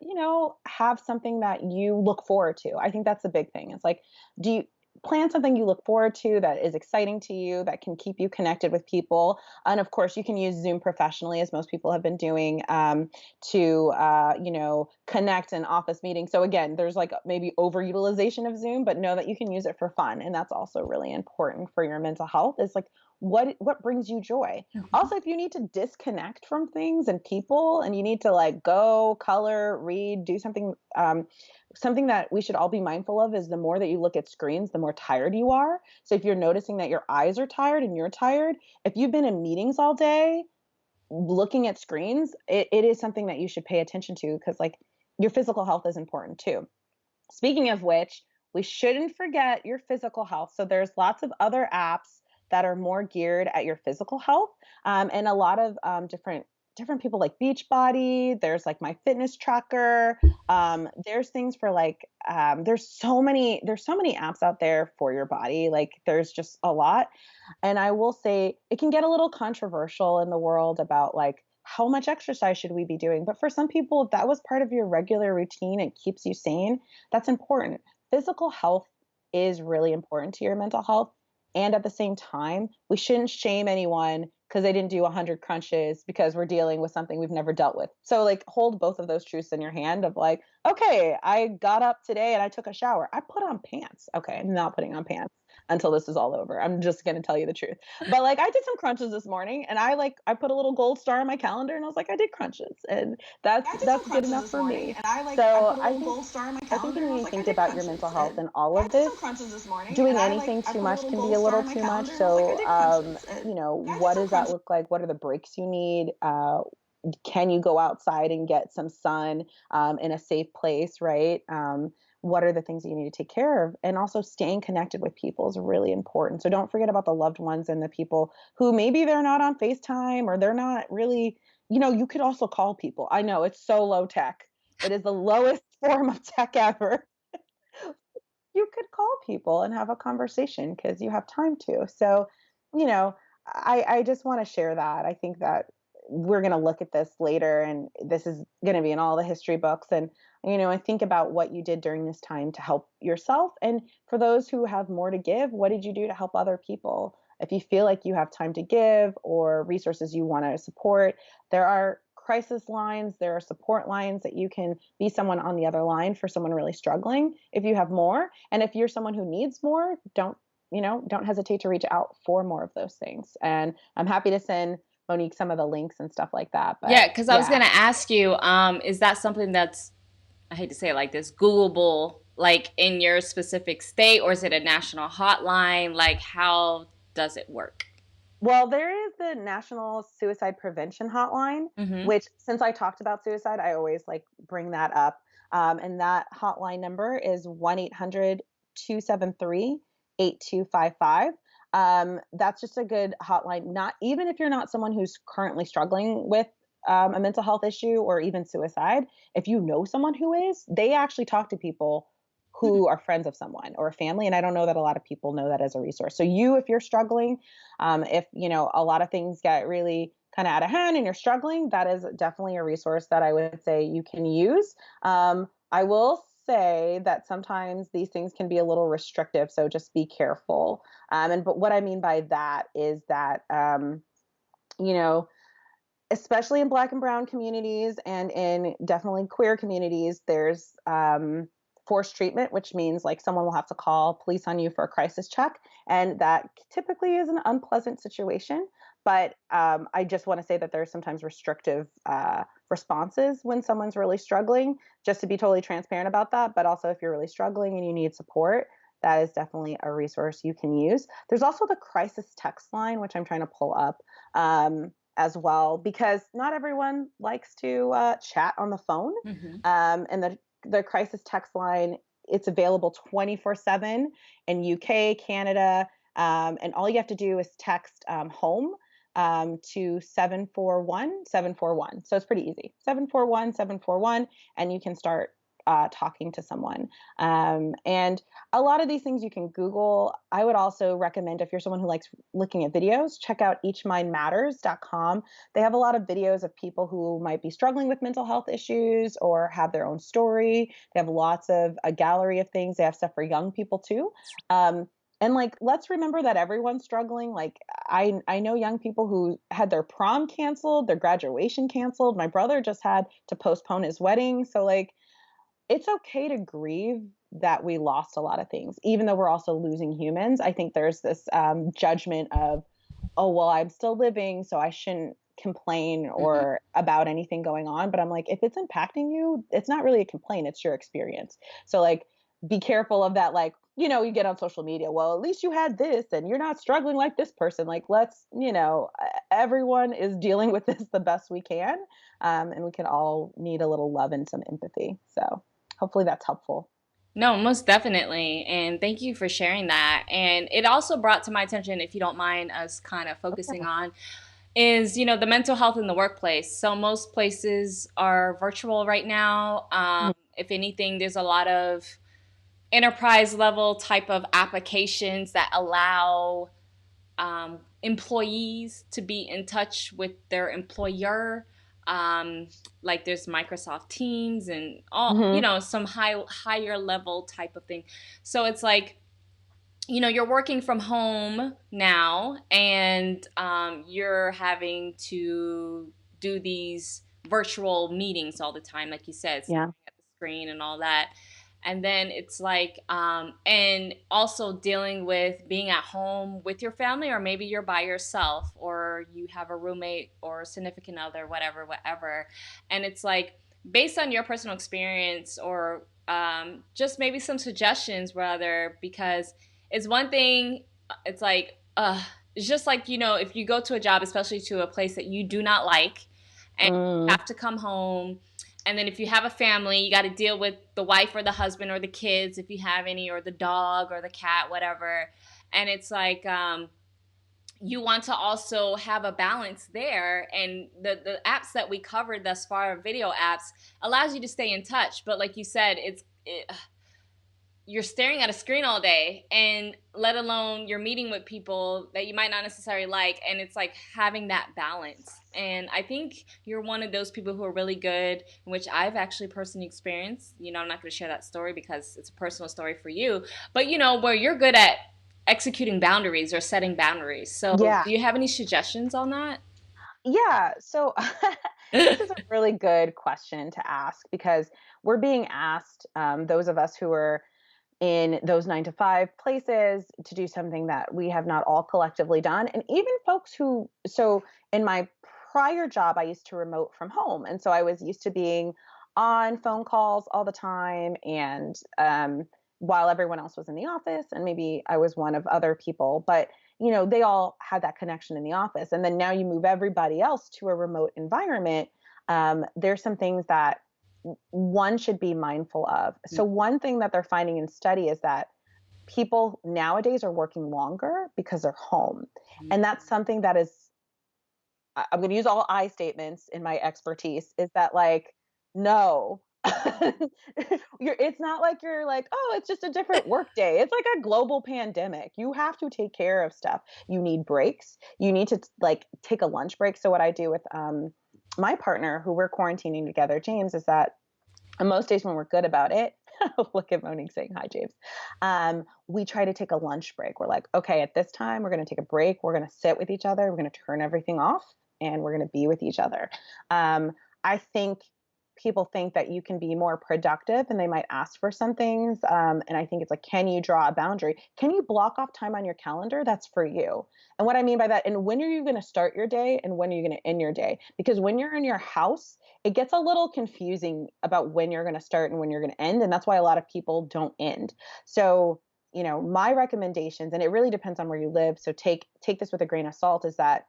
S2: have something that you look forward to. I think that's the big thing. It's like, do you plan something you look forward to that is exciting to you, that can keep you connected with people? And of course, you can use Zoom professionally, as most people have been doing, to, connect in office meetings. So again, there's like maybe overutilization of Zoom, but know that you can use it for fun. And that's also really important for your mental health. Is like, what brings you joy?
S1: Mhm.
S2: Also, if you need to disconnect from things and people and you need to like go color, read, do something, something that we should all be mindful of is the more that you look at screens, the more tired you are. So if you're noticing that your eyes are tired and you're tired, if you've been in meetings all day looking at screens, it is something that you should pay attention to because like your physical health is important too. Speaking of which, we shouldn't forget your physical health. So there's lots of other apps that are more geared at your physical health, and a lot of different people like Beachbody. There's like My Fitness Tracker. There's things for like there's so many apps out there for your body. Like there's just a lot, and I will say it can get a little controversial in the world about like how much exercise should we be doing. But for some people, if that was part of your regular routine, it keeps you sane, that's important. Physical health is really important to your mental health. And at the same time, we shouldn't shame anyone because they didn't do 100 crunches because we're dealing with something we've never dealt with. So, like, hold both of those truths in your hand of like, okay, I got up today and I took a shower. I put on pants. Okay, I'm not putting on pants until this is all over. I'm just going to tell you the truth. But like, I did some crunches this morning and I put a little gold star on my calendar and I was like, I did crunches. And
S3: I did some
S2: that's good
S3: crunches
S2: enough
S3: this
S2: for
S3: morning,
S2: me.
S3: and I
S2: So
S3: put a
S2: I
S3: little
S2: think
S3: gold star on my
S2: I think
S3: calendar,
S2: you
S3: and I
S2: need
S3: was
S2: to
S3: like, I
S2: think
S3: did
S2: about your
S3: crunches.
S2: mental health
S3: And
S2: and all
S3: I
S2: of
S3: did some
S2: this.
S3: crunches this morning, and
S2: Doing
S3: I
S2: anything too
S3: put a
S2: much
S3: little
S2: can be
S3: gold
S2: a
S3: star
S2: little
S3: on my
S2: too much.
S3: calendar, and I was like, I
S2: So,
S3: did crunches. And I did
S2: what
S3: some
S2: does that
S3: crunches.
S2: look like? What are the breaks you need? Can you go outside and get some sun in a safe place, right? What are the things that you need to take care of? And also, staying connected with people is really important. So, don't forget about the loved ones and the people who maybe they're not on FaceTime or they're not really, you could also call people. I know it's so low tech. It is the lowest form of tech ever. You could call people and have a conversation because you have time to. So, you know, I just want to share that. I think that we're going to look at this later and this is going to be in all the history books. And, I think about what you did during this time to help yourself. And for those who have more to give, what did you do to help other people? If you feel like you have time to give or resources you want to support, there are crisis lines, there are support lines that you can be someone on the other line for someone really struggling if you have more. And if you're someone who needs more, don't hesitate to reach out for more of those things. And I'm happy to send Monique some of the links and stuff like that.
S1: Yeah,
S2: But
S1: because I was
S2: yeah.
S1: gonna ask you, is that something that's, I hate to say it like this, Googleable? like in your specific state, or is it a national hotline? Like, how does it work?
S2: Well, there is the National Suicide Prevention Hotline,
S1: Mm-hmm.
S2: which since I talked about suicide, I always like bring that up. And that hotline number is 1-800-273-8255. That's just a good hotline. Not even if you're not someone who's currently struggling with a mental health issue or even suicide, if you know someone who is, they actually talk to people who are friends of someone or a family. And I don't know that a lot of people know that as a resource. So if you're struggling, if a lot of things get really kind of out of hand and you're struggling, that is definitely a resource that I would say you can use. I will say that sometimes these things can be a little restrictive, so just be careful. But what I mean by that is that you know especially in Black and brown communities and in definitely queer communities, there's forced treatment, which means like someone will have to call police on you for a crisis check. And that typically is an unpleasant situation. But I just want to say that there's sometimes restrictive responses when someone's really struggling, just to be totally transparent about that. But also, if you're really struggling and you need support, that is definitely a resource you can use. There's also the crisis text line, which I'm trying to pull up. As well, because not everyone likes to chat on the phone.
S1: Mm-hmm.
S2: And the crisis text line, it's available 24/7 in UK, Canada, and all you have to do is text home to 741-741. So it's pretty easy. 741-741, and you can start talking to someone. And a lot of these things you can Google. I would also recommend, if you're someone who likes looking at videos, check out eachmindmatters.com. They have a lot of videos of people who might be struggling with mental health issues or have their own story. They have lots of a gallery of things. They have stuff for young people too. And like, let's remember that everyone's struggling. Like, I know young people who had their prom canceled, their graduation canceled. My brother just had to postpone his wedding. So like, it's okay to grieve that we lost a lot of things, even though we're also losing humans. I think there's this judgment of, oh, well, I'm still living, so I shouldn't complain
S1: Mm-hmm.
S2: or about anything going on. But I'm like, if it's impacting you, it's not really a complaint, it's your experience. So like, be careful of that. Like, you get on social media, well, at least you had this and you're not struggling like this person. Like, everyone is dealing with this the best we can. And we can all need a little love and some empathy. So hopefully that's helpful.
S1: No, most definitely. And thank you for sharing that. And it also brought to my attention, if you don't mind us kind of focusing on, is, the mental health in the workplace. So most places are virtual right now.
S2: Mhm.
S1: If anything, there's a lot of enterprise level type of applications that allow employees to be in touch with their employer. Like there's Microsoft Teams and all,
S2: Mhm.
S1: some higher level type of thing. So it's like, you're working from home now, and you're having to do these virtual meetings all the time, like you said,
S2: Yeah.
S1: staring at the screen and all that. And then it's like, and also dealing with being at home with your family, or maybe you're by yourself, or you have a roommate or a significant other, whatever, whatever. And it's like, based on your personal experience, or just maybe some suggestions, rather, because it's one thing, it's like, it's just like, if you go to a job, especially to a place that you do not like, and you
S2: Mm.
S1: have to come home. And then if you have a family, you got to deal with the wife or the husband or the kids, if you have any, or the dog or the cat, whatever. And it's like, you want to also have a balance there. And the apps that we covered thus far, video apps, allows you to stay in touch. But like you said, you're staring at a screen all day, and let alone you're meeting with people that you might not necessarily like, and it's like having that balance. And I think you're one of those people who are really good, which I've actually personally experienced. I'm not going to share that story because it's a personal story for you, but where you're good at executing boundaries or setting boundaries. So
S2: Yeah.
S1: do you have any suggestions on that?
S2: Yeah. So this is a really good question to ask, because we're being asked, those of us who are in those 9 to 5 places, to do something that we have not all collectively done. And even folks so in my prior job, I used to remote from home. And so I was used to being on phone calls all the time. And while everyone else was in the office, and maybe I was one of other people, but they all had that connection in the office. And then now you move everybody else to a remote environment. There's some things that one should be mindful of. So one thing that they're finding in study is that people nowadays are working longer because they're home. And that's something that is, I'm going to use all I statements in my expertise, is that like, no, it's not like you're like, oh, it's just a different work day. It's like a global pandemic. You have to take care of stuff. You need breaks. You need to like take a lunch break. So what I do with my partner, who we're quarantining together, James, is that most days when we're good about it, look at Monique saying hi, James. We try to take a lunch break. We're like, okay, at this time, we're going to take a break. We're going to sit with each other. We're going to turn everything off and we're going to be with each other. I think people think that you can be more productive and they might ask for some things. And I think it's like, can you draw a boundary? Can you block off time on your calendar? That's for you. And what I mean by that, and when are you going to start your day and when are you going to end your day? Because when you're in your house, it gets a little confusing about when you're going to start and when you're going to end. And that's why a lot of people don't end. So, my recommendations, and it really depends on where you live. So take this with a grain of salt, is that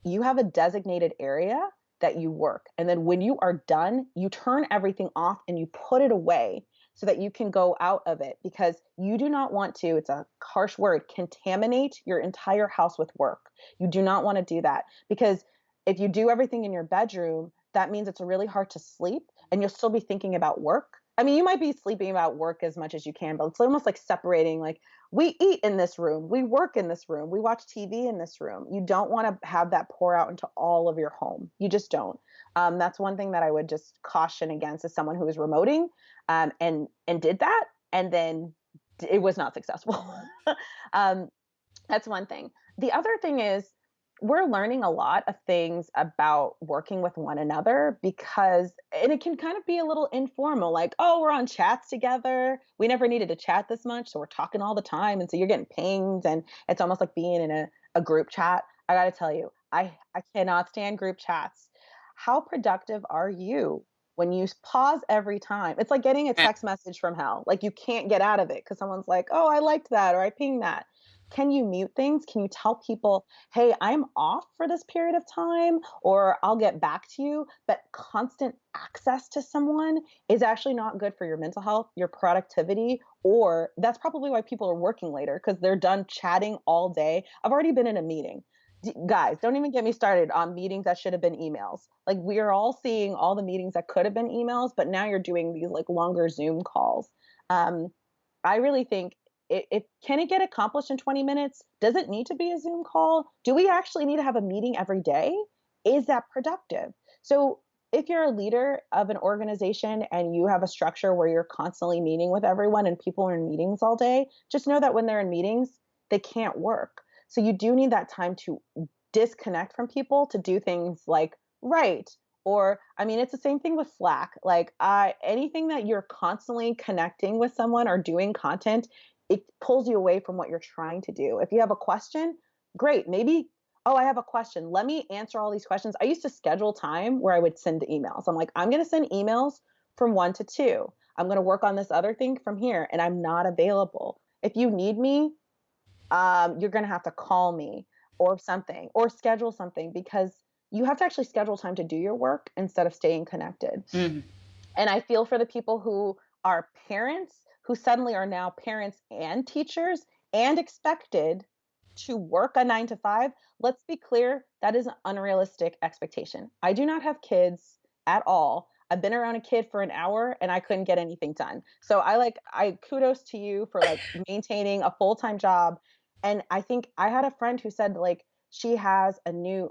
S2: you have a designated area that you work. And then when you are done, you turn everything off and you put it away so that you can go out of it, because you do not want to, it's a harsh word, contaminate your entire house with work. You do not want to do that, because if you do everything in your bedroom, that means it's really hard to sleep and you'll still be thinking about work. I mean, you might be sleeping about work as much as you can, but it's almost like separating, like, we eat in this room, we work in this room, we watch TV in this room. You don't want to have that pour out into all of your home. You just don't. That's one thing that I would just caution against, as someone who is remoting and did that, and then it was not successful. um, that's one thing. The other thing is, we're learning a lot of things about working with one another, because, and it can kind of be a little informal, like, oh, we're on chats together. We never needed to chat this much. So we're talking all the time. And so you're getting pinged, and it's almost like being in a group chat. I got to tell you, I cannot stand group chats. How productive are you when you pause every time? It's like getting a text message from hell. Like, you can't get out of it because someone's like, oh, I liked that, or I pinged that. Can you mute things? Can you tell people, hey, I'm off for this period of time, or I'll get back to you? But constant access to someone is actually not good for your mental health, your productivity, or that's probably why people are working later, because they're done chatting all day. I've already been in a meeting. Guys, don't even get me started on meetings that should have been emails. Like, we are all seeing all the meetings that could have been emails, but now you're doing these like longer Zoom calls. I really think can it get accomplished in 20 minutes? Does it need to be a Zoom call? Do we actually need to have a meeting every day? Is that productive? So if you're a leader of an organization and you have a structure where you're constantly meeting with everyone and people are in meetings all day, just know that when they're in meetings, they can't work. So you do need that time to disconnect from people to do things like write. Or, I mean, it's the same thing with Slack. Like, anything that you're constantly connecting with someone or doing content, it pulls you away from what you're trying to do. If you have a question, great. Maybe, oh, I have a question. Let me answer all these questions. I used to schedule time where I would send emails. I'm like, I'm going to send emails from 1 to 2. I'm going to work on this other thing from here, and I'm not available. If you need me, you're going to have to call me or something, or schedule something, because you have to actually schedule time to do your work instead of staying connected. And I feel for the people who are parents, who suddenly are now parents and teachers and expected to work a 9 to 5. Let's be clear, that is an unrealistic expectation. I do not have kids at all. I've been around a kid for an hour and I couldn't get anything done. So I kudos to you for like maintaining a full-time job. And I think I had a friend who said, like, she has a new,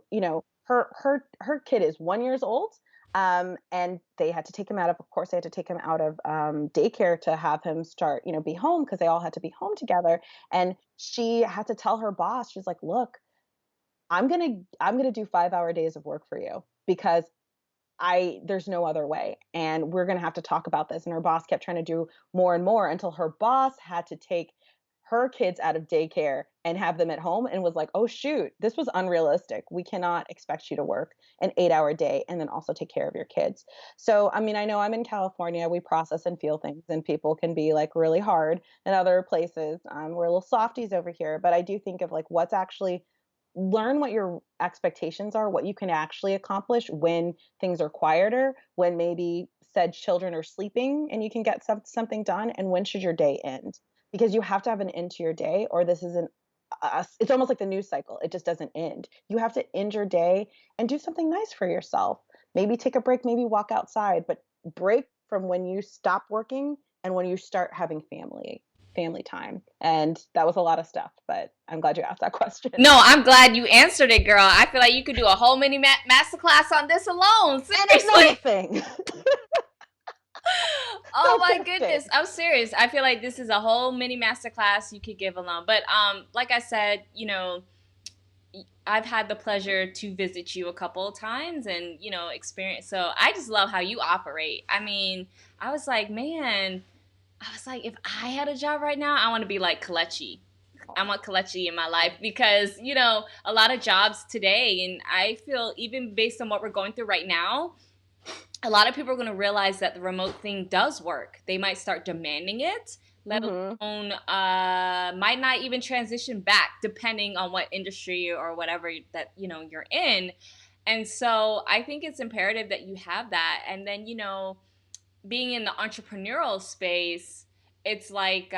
S2: her kid is 1 year old. And they had to take him out of course, they had to take him out of daycare to have him start, be home, because they all had to be home together. And she had to tell her boss, she's like, look, I'm gonna do 5-hour days of work for you, because there's no other way. And we're gonna have to talk about this. And her boss kept trying to do more and more until her boss had to take her kids out of daycare and have them at home and was like, oh, shoot, this was unrealistic. We cannot expect you to work an 8-hour day and then also take care of your kids. So, I mean, I know I'm in California, we process and feel things, and people can be like really hard in other places. We're little softies over here, but I do think of like what's actually learn what your expectations are, what you can actually accomplish when things are quieter, when maybe said children are sleeping and you can get something done, and when should your day end? Because you have to have an end to your day, or this isn't. It's almost like the news cycle. It just doesn't end. You have to end your day and do something nice for yourself. Maybe take a break, maybe walk outside, but break from when you stop working and when you start having family time. And that was a lot of stuff, but I'm glad you asked that question.
S1: No, I'm glad you answered it, girl. I feel like you could do a whole mini masterclass on this alone.
S2: And it's not a
S1: Seriously.
S2: thing.
S1: Oh my
S2: Focus
S1: goodness.
S2: it.
S1: I'm serious. I feel like this is a whole mini masterclass you could give alone. But like I said, I've had the pleasure to visit you a couple of times and, experience. So I just love how you operate. I mean, I was like, man, if I had a job right now, I want to be like Kelechi. I want Kelechi in my life because, a lot of jobs today, and I feel even based on what we're going through right now, a lot of people are going to realize that the remote thing does work. They might start demanding it, let alone might not even transition back depending on what industry or whatever that, you're in. And so I think it's imperative that you have that. And then, being in the entrepreneurial space, it's like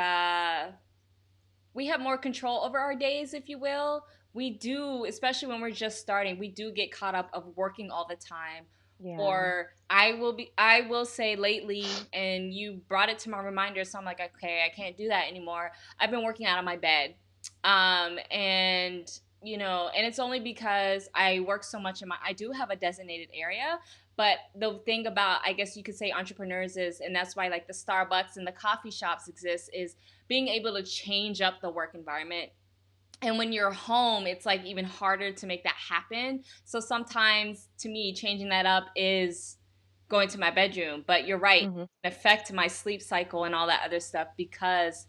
S1: we have more control over our days, if you will. We do, especially when we're just starting, we do get caught up of working all the time.
S2: Yeah.
S1: Or I will say lately, and you brought it to my reminder, so I'm like, okay, I can't do that anymore. I've been working out of my bed. And it's only because I work so much I do have a designated area, but the thing about, I guess you could say, entrepreneurs is, and that's why like the Starbucks and the coffee shops exist, is being able to change up the work environment. And when you're home, it's like even harder to make that happen. So sometimes, to me, changing that up is going to my bedroom. But you're right, it affects my sleep cycle and all that other stuff because,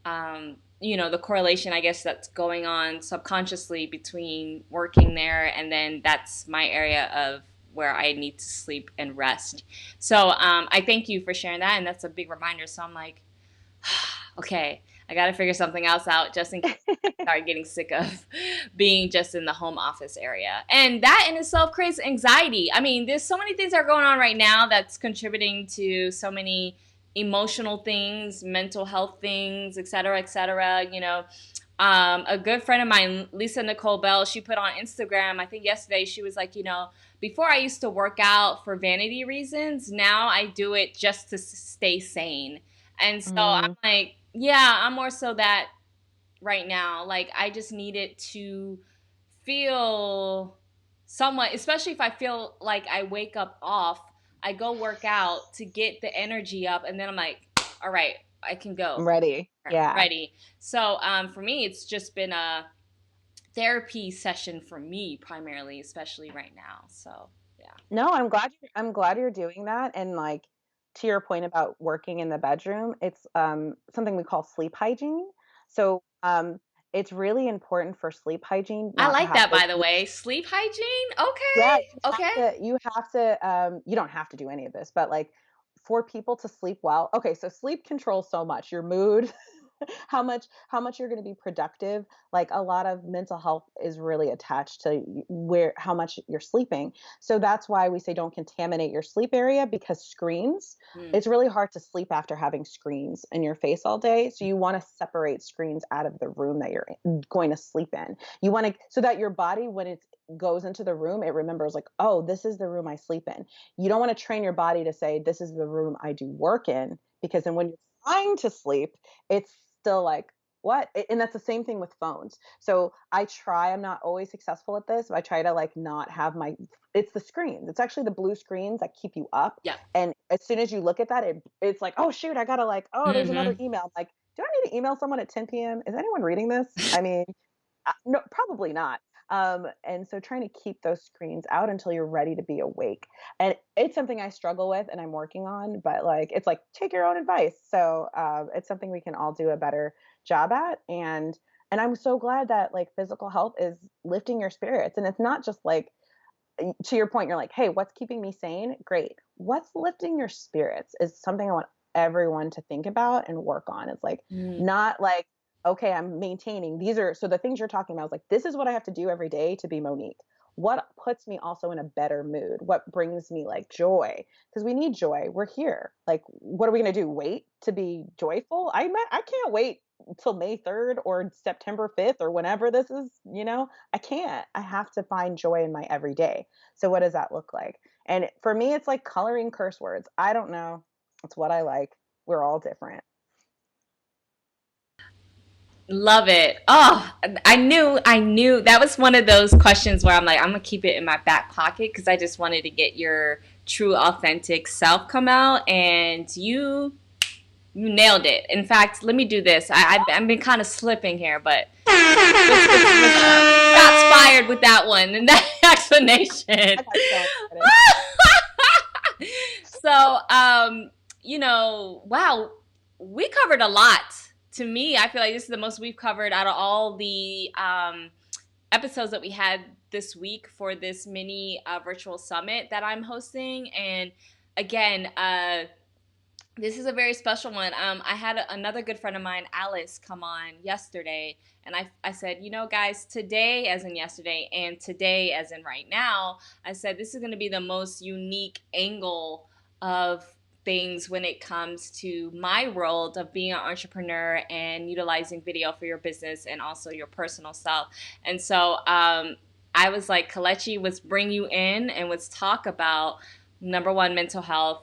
S1: the correlation, I guess, that's going on subconsciously between working there and then that's my area of where I need to sleep and rest. So I thank you for sharing that, and that's a big reminder. So I'm like, okay, I got to figure something else out just in case I start getting sick of being just in the home office area. And that in itself creates anxiety. I mean, there's so many things that are going on right now that's contributing to so many emotional things, mental health things, et cetera, et cetera. A good friend of mine, Lisa Nicole Bell, she put on Instagram, I think yesterday, she was like, before I used to work out for vanity reasons, now I do it just to stay sane. And so I'm like, yeah, I'm more so that right now. Like, I just needed to feel somewhat, especially if I feel like I wake up off, I go work out to get the energy up. And then I'm like, all right, I can go.
S2: I'm ready. Yeah.
S1: Ready. So for me, it's just been a therapy session for me primarily, especially right now. So, yeah.
S2: No, I'm glad you're doing that. And like to your point about working in the bedroom, it's something we call sleep hygiene. So it's really important for sleep hygiene
S1: I
S2: not to
S1: like
S2: have
S1: that,
S2: those.
S1: by the way. Sleep hygiene?
S2: Yeah,
S1: Okay. Okay.
S2: you don't have to do any of this, but like for people to sleep well. Okay, so sleep controls so much, your mood, how much you're going to be productive. Like a lot of mental health is really attached to where how much you're sleeping. So that's why we say don't contaminate your sleep area, because screens, it's really hard to sleep after having screens in your face all day. So you want to separate screens out of the room that you're going to sleep in. You want to, so that your body, when it goes into the room, it remembers like, oh, this is the room I sleep in. You don't want to train your body to say, this is the room I do work in, because then when you're trying to sleep, it's still like, what? And that's the same thing with phones. So I'm not always successful at this, but I try to like not have it's the screens. It's actually the blue screens that keep you up.
S1: Yeah.
S2: And as soon as you look at that, it's like, oh shoot, I gotta like, oh, there's another email. I'm like, do I need to email someone at 10 p.m.? Is anyone reading this? I mean, no, probably not. And so trying to keep those screens out until you're ready to be awake. And it's something I struggle with and I'm working on, but like, it's like, take your own advice. So it's something we can all do a better job at. And I'm so glad that like physical health is lifting your spirits. And it's not just like, to your point, you're like, hey, what's keeping me sane? Great. What's lifting your spirits is something I want everyone to think about and work on. It's like, not like, okay, I'm maintaining. So the things you're talking about is like, this is what I have to do every day to be Monique. What puts me also in a better mood? What brings me like joy? Because we need joy. We're here. Like, what are we going to do? Wait to be joyful? I can't wait until May 3rd or September 5th or whenever this is, I can't. I have to find joy in my everyday. So what does that look like? And for me, it's like coloring curse words. I don't know. It's what I like. We're all different.
S1: Love it. Oh, I knew that was one of those questions where I'm like, I'm gonna keep it in my back pocket because I just wanted to get your true, authentic self come out, and you nailed it. In fact, let me do this. I've been kind of slipping here, but shots fired with that one and that explanation. So, wow, we covered a lot. To me, I feel like this is the most we've covered out of all the episodes that we had this week for this mini virtual summit that I'm hosting. And again, this is a very special one. I had another good friend of mine, Alice, come on yesterday, and I said, guys, today as in yesterday and today as in right now, I said this is going to be the most unique angle of things when it comes to my world of being an entrepreneur and utilizing video for your business and also your personal self. And so I was like, Kelechi, let's bring you in and let's talk about number one, mental health,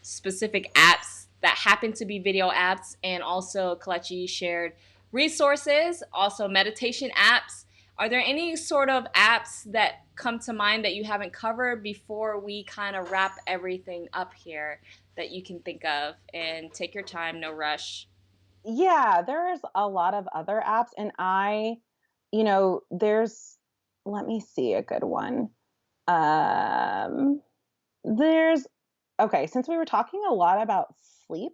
S1: specific apps that happen to be video apps, and also Kelechi shared resources, also meditation apps. Are there any sort of apps that come to mind that you haven't covered before we kind of wrap everything up here that you can think of? And take your time, no rush.
S2: Yeah, there's a lot of other apps, and let me see a good one. There's Okay, since we were talking a lot about sleep,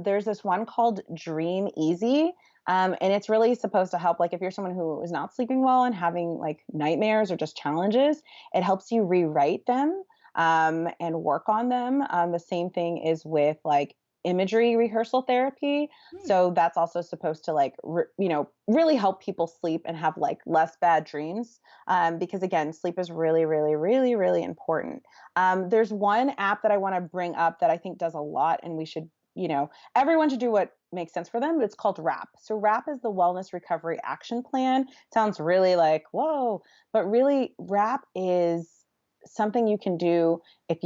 S2: there's this one called Dream Easy. And it's really supposed to help, like, if you're someone who is not sleeping well and having like nightmares or just challenges, it helps you rewrite them and work on them. The same thing is with like imagery rehearsal therapy. So that's also supposed to like, really help people sleep and have like less bad dreams. Because again, sleep is really, really, really, really important. There's one app that I want to bring up that I think does a lot, and we should, everyone should do what makes sense for them. It's called WRAP. So WRAP is the Wellness Recovery Action Plan. Sounds really like, whoa, but really WRAP is something you can do if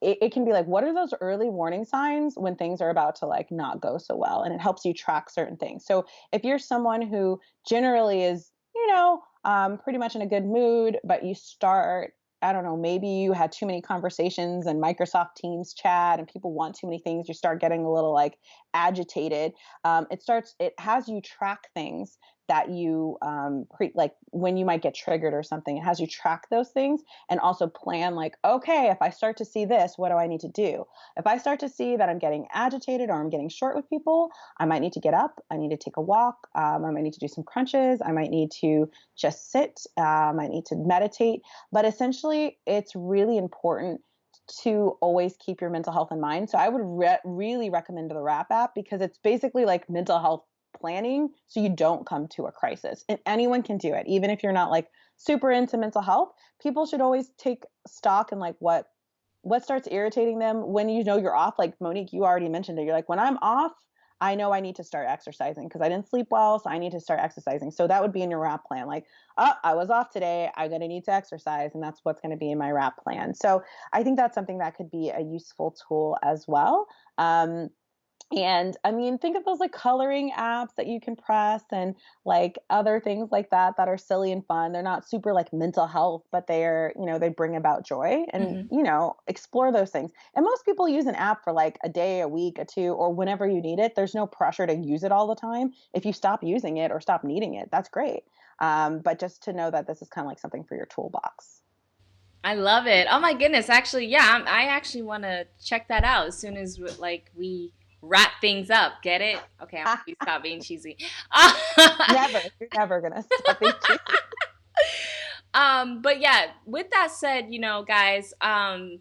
S2: it can be like, what are those early warning signs when things are about to like not go so well? And it helps you track certain things. So if you're someone who generally is, pretty much in a good mood, but you start, I don't know, maybe you had too many conversations and Microsoft Teams chat and people want too many things, you start getting a little like agitated. It has you track things that you like when you might get triggered or something. It has you track those things and also plan like, okay, if I start to see this, what do I need to do? If I start to see that I'm getting agitated or I'm getting short with people, I might need to get up. I need to take a walk. I might need to do some crunches. I might need to just sit. I might need to meditate. But essentially, it's really important to always keep your mental health in mind. So I would really recommend the WRAP app because it's basically like mental health planning so you don't come to a crisis. And anyone can do it. Even if you're not like super into mental health, people should always take stock in like what starts irritating them when you're off. Like Monique, you already mentioned it. You're like, when I'm off, I know I need to start exercising because I didn't sleep well, so I need to start exercising. So that would be in your WRAP plan. Like, oh, I was off today. I'm going to need to exercise, and that's what's going to be in my WRAP plan. So I think that's something that could be a useful tool as well. And I mean, think of those like coloring apps that you can press and like other things like that that are silly and fun. They're not super like mental health, but they bring about joy and, explore those things. And most people use an app for like a day, a week, a two, or whenever you need it. There's no pressure to use it all the time. If you stop using it or stop needing it, that's great. But just to know that this is kind of like something for your toolbox.
S1: I love it. Oh my goodness. Actually, yeah, I actually want to check that out as soon as like we wrap things up. Get it? Okay, I'm gonna stop being cheesy.
S2: Never. You're never going to stop being cheesy.
S1: But yeah, with that said, guys, I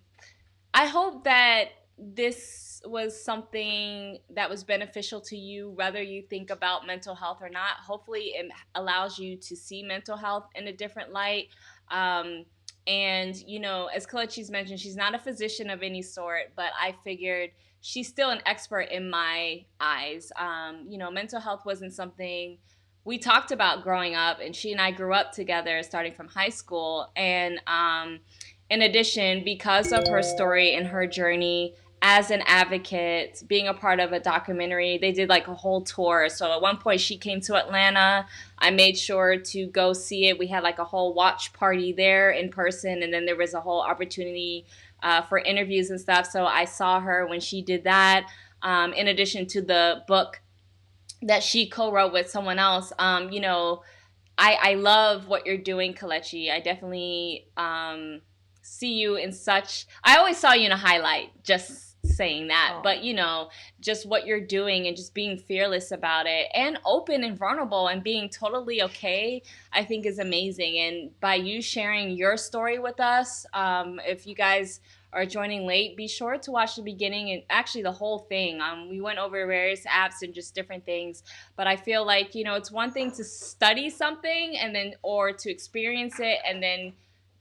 S1: hope that this was something that was beneficial to you, whether you think about mental health or not. Hopefully, it allows you to see mental health in a different light. And, as Kelechi's mentioned, she's not a physician of any sort, but I figured she's still an expert in my eyes. Mental health wasn't something we talked about growing up, and she and I grew up together starting from high school. And in addition, because of her story and her journey as an advocate, being a part of a documentary, they did like a whole tour. So at one point she came to Atlanta. I made sure to go see it. We had like a whole watch party there in person, and then there was a whole opportunity for interviews and stuff. So I saw her when she did that. In addition to the book that she co-wrote with someone else, I love what you're doing, Kelechi. I definitely see you in such. I always saw you in a highlight, just saying that.
S2: Oh.
S1: But, just what you're doing and just being fearless about it and open and vulnerable and being totally okay, I think is amazing. And by you sharing your story with us, if you guys are joining late, be sure to watch the beginning and actually the whole thing. We went over various apps and just different things, but I feel like, it's one thing to study something and then, or to experience it and then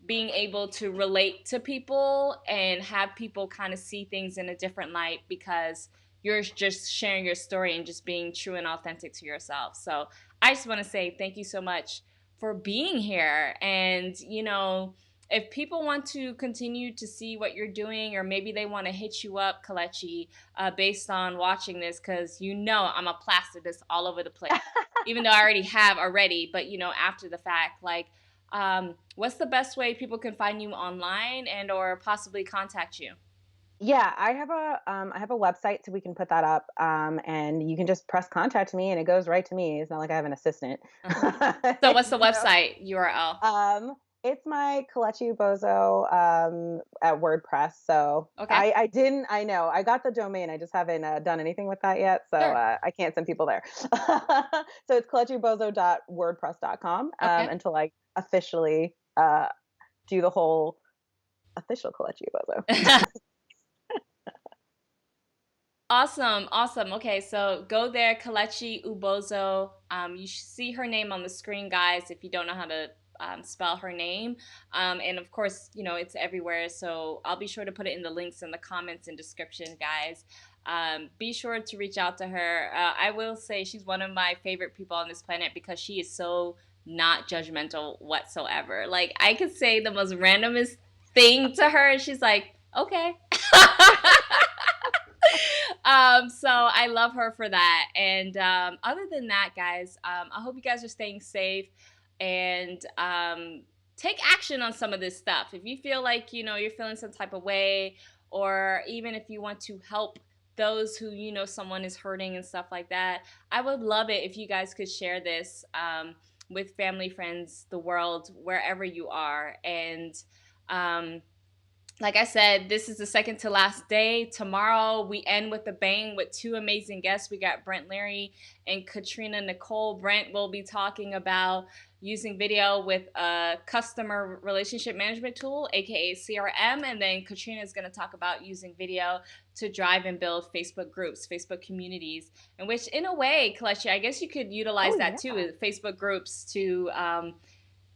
S1: being able to relate to people and have people kind of see things in a different light because you're just sharing your story and just being true and authentic to yourself. So I just want to say thank you so much for being here. And, if people want to continue to see what you're doing, or maybe they want to hit you up, Kelechi, based on watching this, because I'm a plaster this all over the place, even though I already have already, but after the fact, like, what's the best way people can find you online and or possibly contact you?
S2: Yeah, I have a website, so we can put that up, and you can just press contact me and it goes right to me. It's not like I have an assistant.
S1: So what's the website URL?
S2: It's my Kelechi Ubozoh at WordPress. So
S1: Okay.
S2: I know I got the domain. I just haven't done anything with that yet. So
S1: Sure.
S2: I can't send people there. So it's KelechiUbozoh.wordpress.com
S1: Okay.
S2: until I officially do the whole official Kelechi Ubozoh.
S1: Awesome. Okay, so go there, Kelechi Ubozoh. You should see her name on the screen, guys, if you don't know how to spell her name. And of course, it's everywhere. So I'll be sure to put it in the links in the comments and description, guys. Be sure to reach out to her. I will say she's one of my favorite people on this planet because she is so not judgmental whatsoever. Like, I could say the most randomest thing to her, and she's like, okay. So I love her for that. And other than that, guys, I hope you guys are staying safe and take action on some of this stuff. If you feel like, you're feeling some type of way, or even if you want to help those who, someone is hurting and stuff like that, I would love it if you guys could share this with family, friends, the world, wherever you are. And like I said, this is the second to last day. Tomorrow, we end with a bang with two amazing guests. We got Brent Leary and Katrina Nicole. Brent will be talking about using video with a customer relationship management tool, aka CRM. And then Katrina is going to talk about using video to drive and build Facebook groups, Facebook communities, in which, in a way, Kelechi, I guess you could utilize that too, Facebook groups to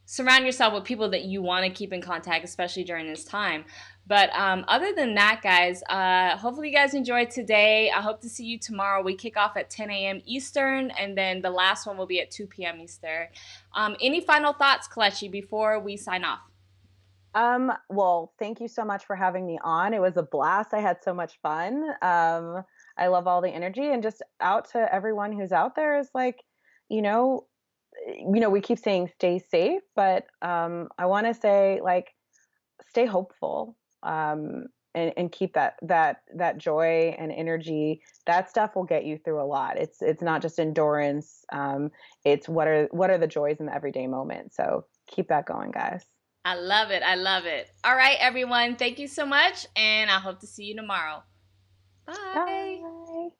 S1: surround yourself with people that you want to keep in contact, especially during this time. But other than that, guys, hopefully you guys enjoyed today. I hope to see you tomorrow. We kick off at 10 a.m. Eastern, and then the last one will be at 2 p.m. Eastern. Any final thoughts, Kelechi, before we sign off?
S2: Well, thank you so much for having me on. It was a blast. I had so much fun. I love all the energy, and just out to everyone who's out there is like, we keep saying stay safe, but I want to say, like, stay hopeful, and keep that joy and energy. That stuff will get you through a lot. It's not just endurance. It's what are the joys in the everyday moment. So keep that going, guys.
S1: I love it. All right, everyone. Thank you so much, and I hope to see you tomorrow. Bye.
S2: Bye.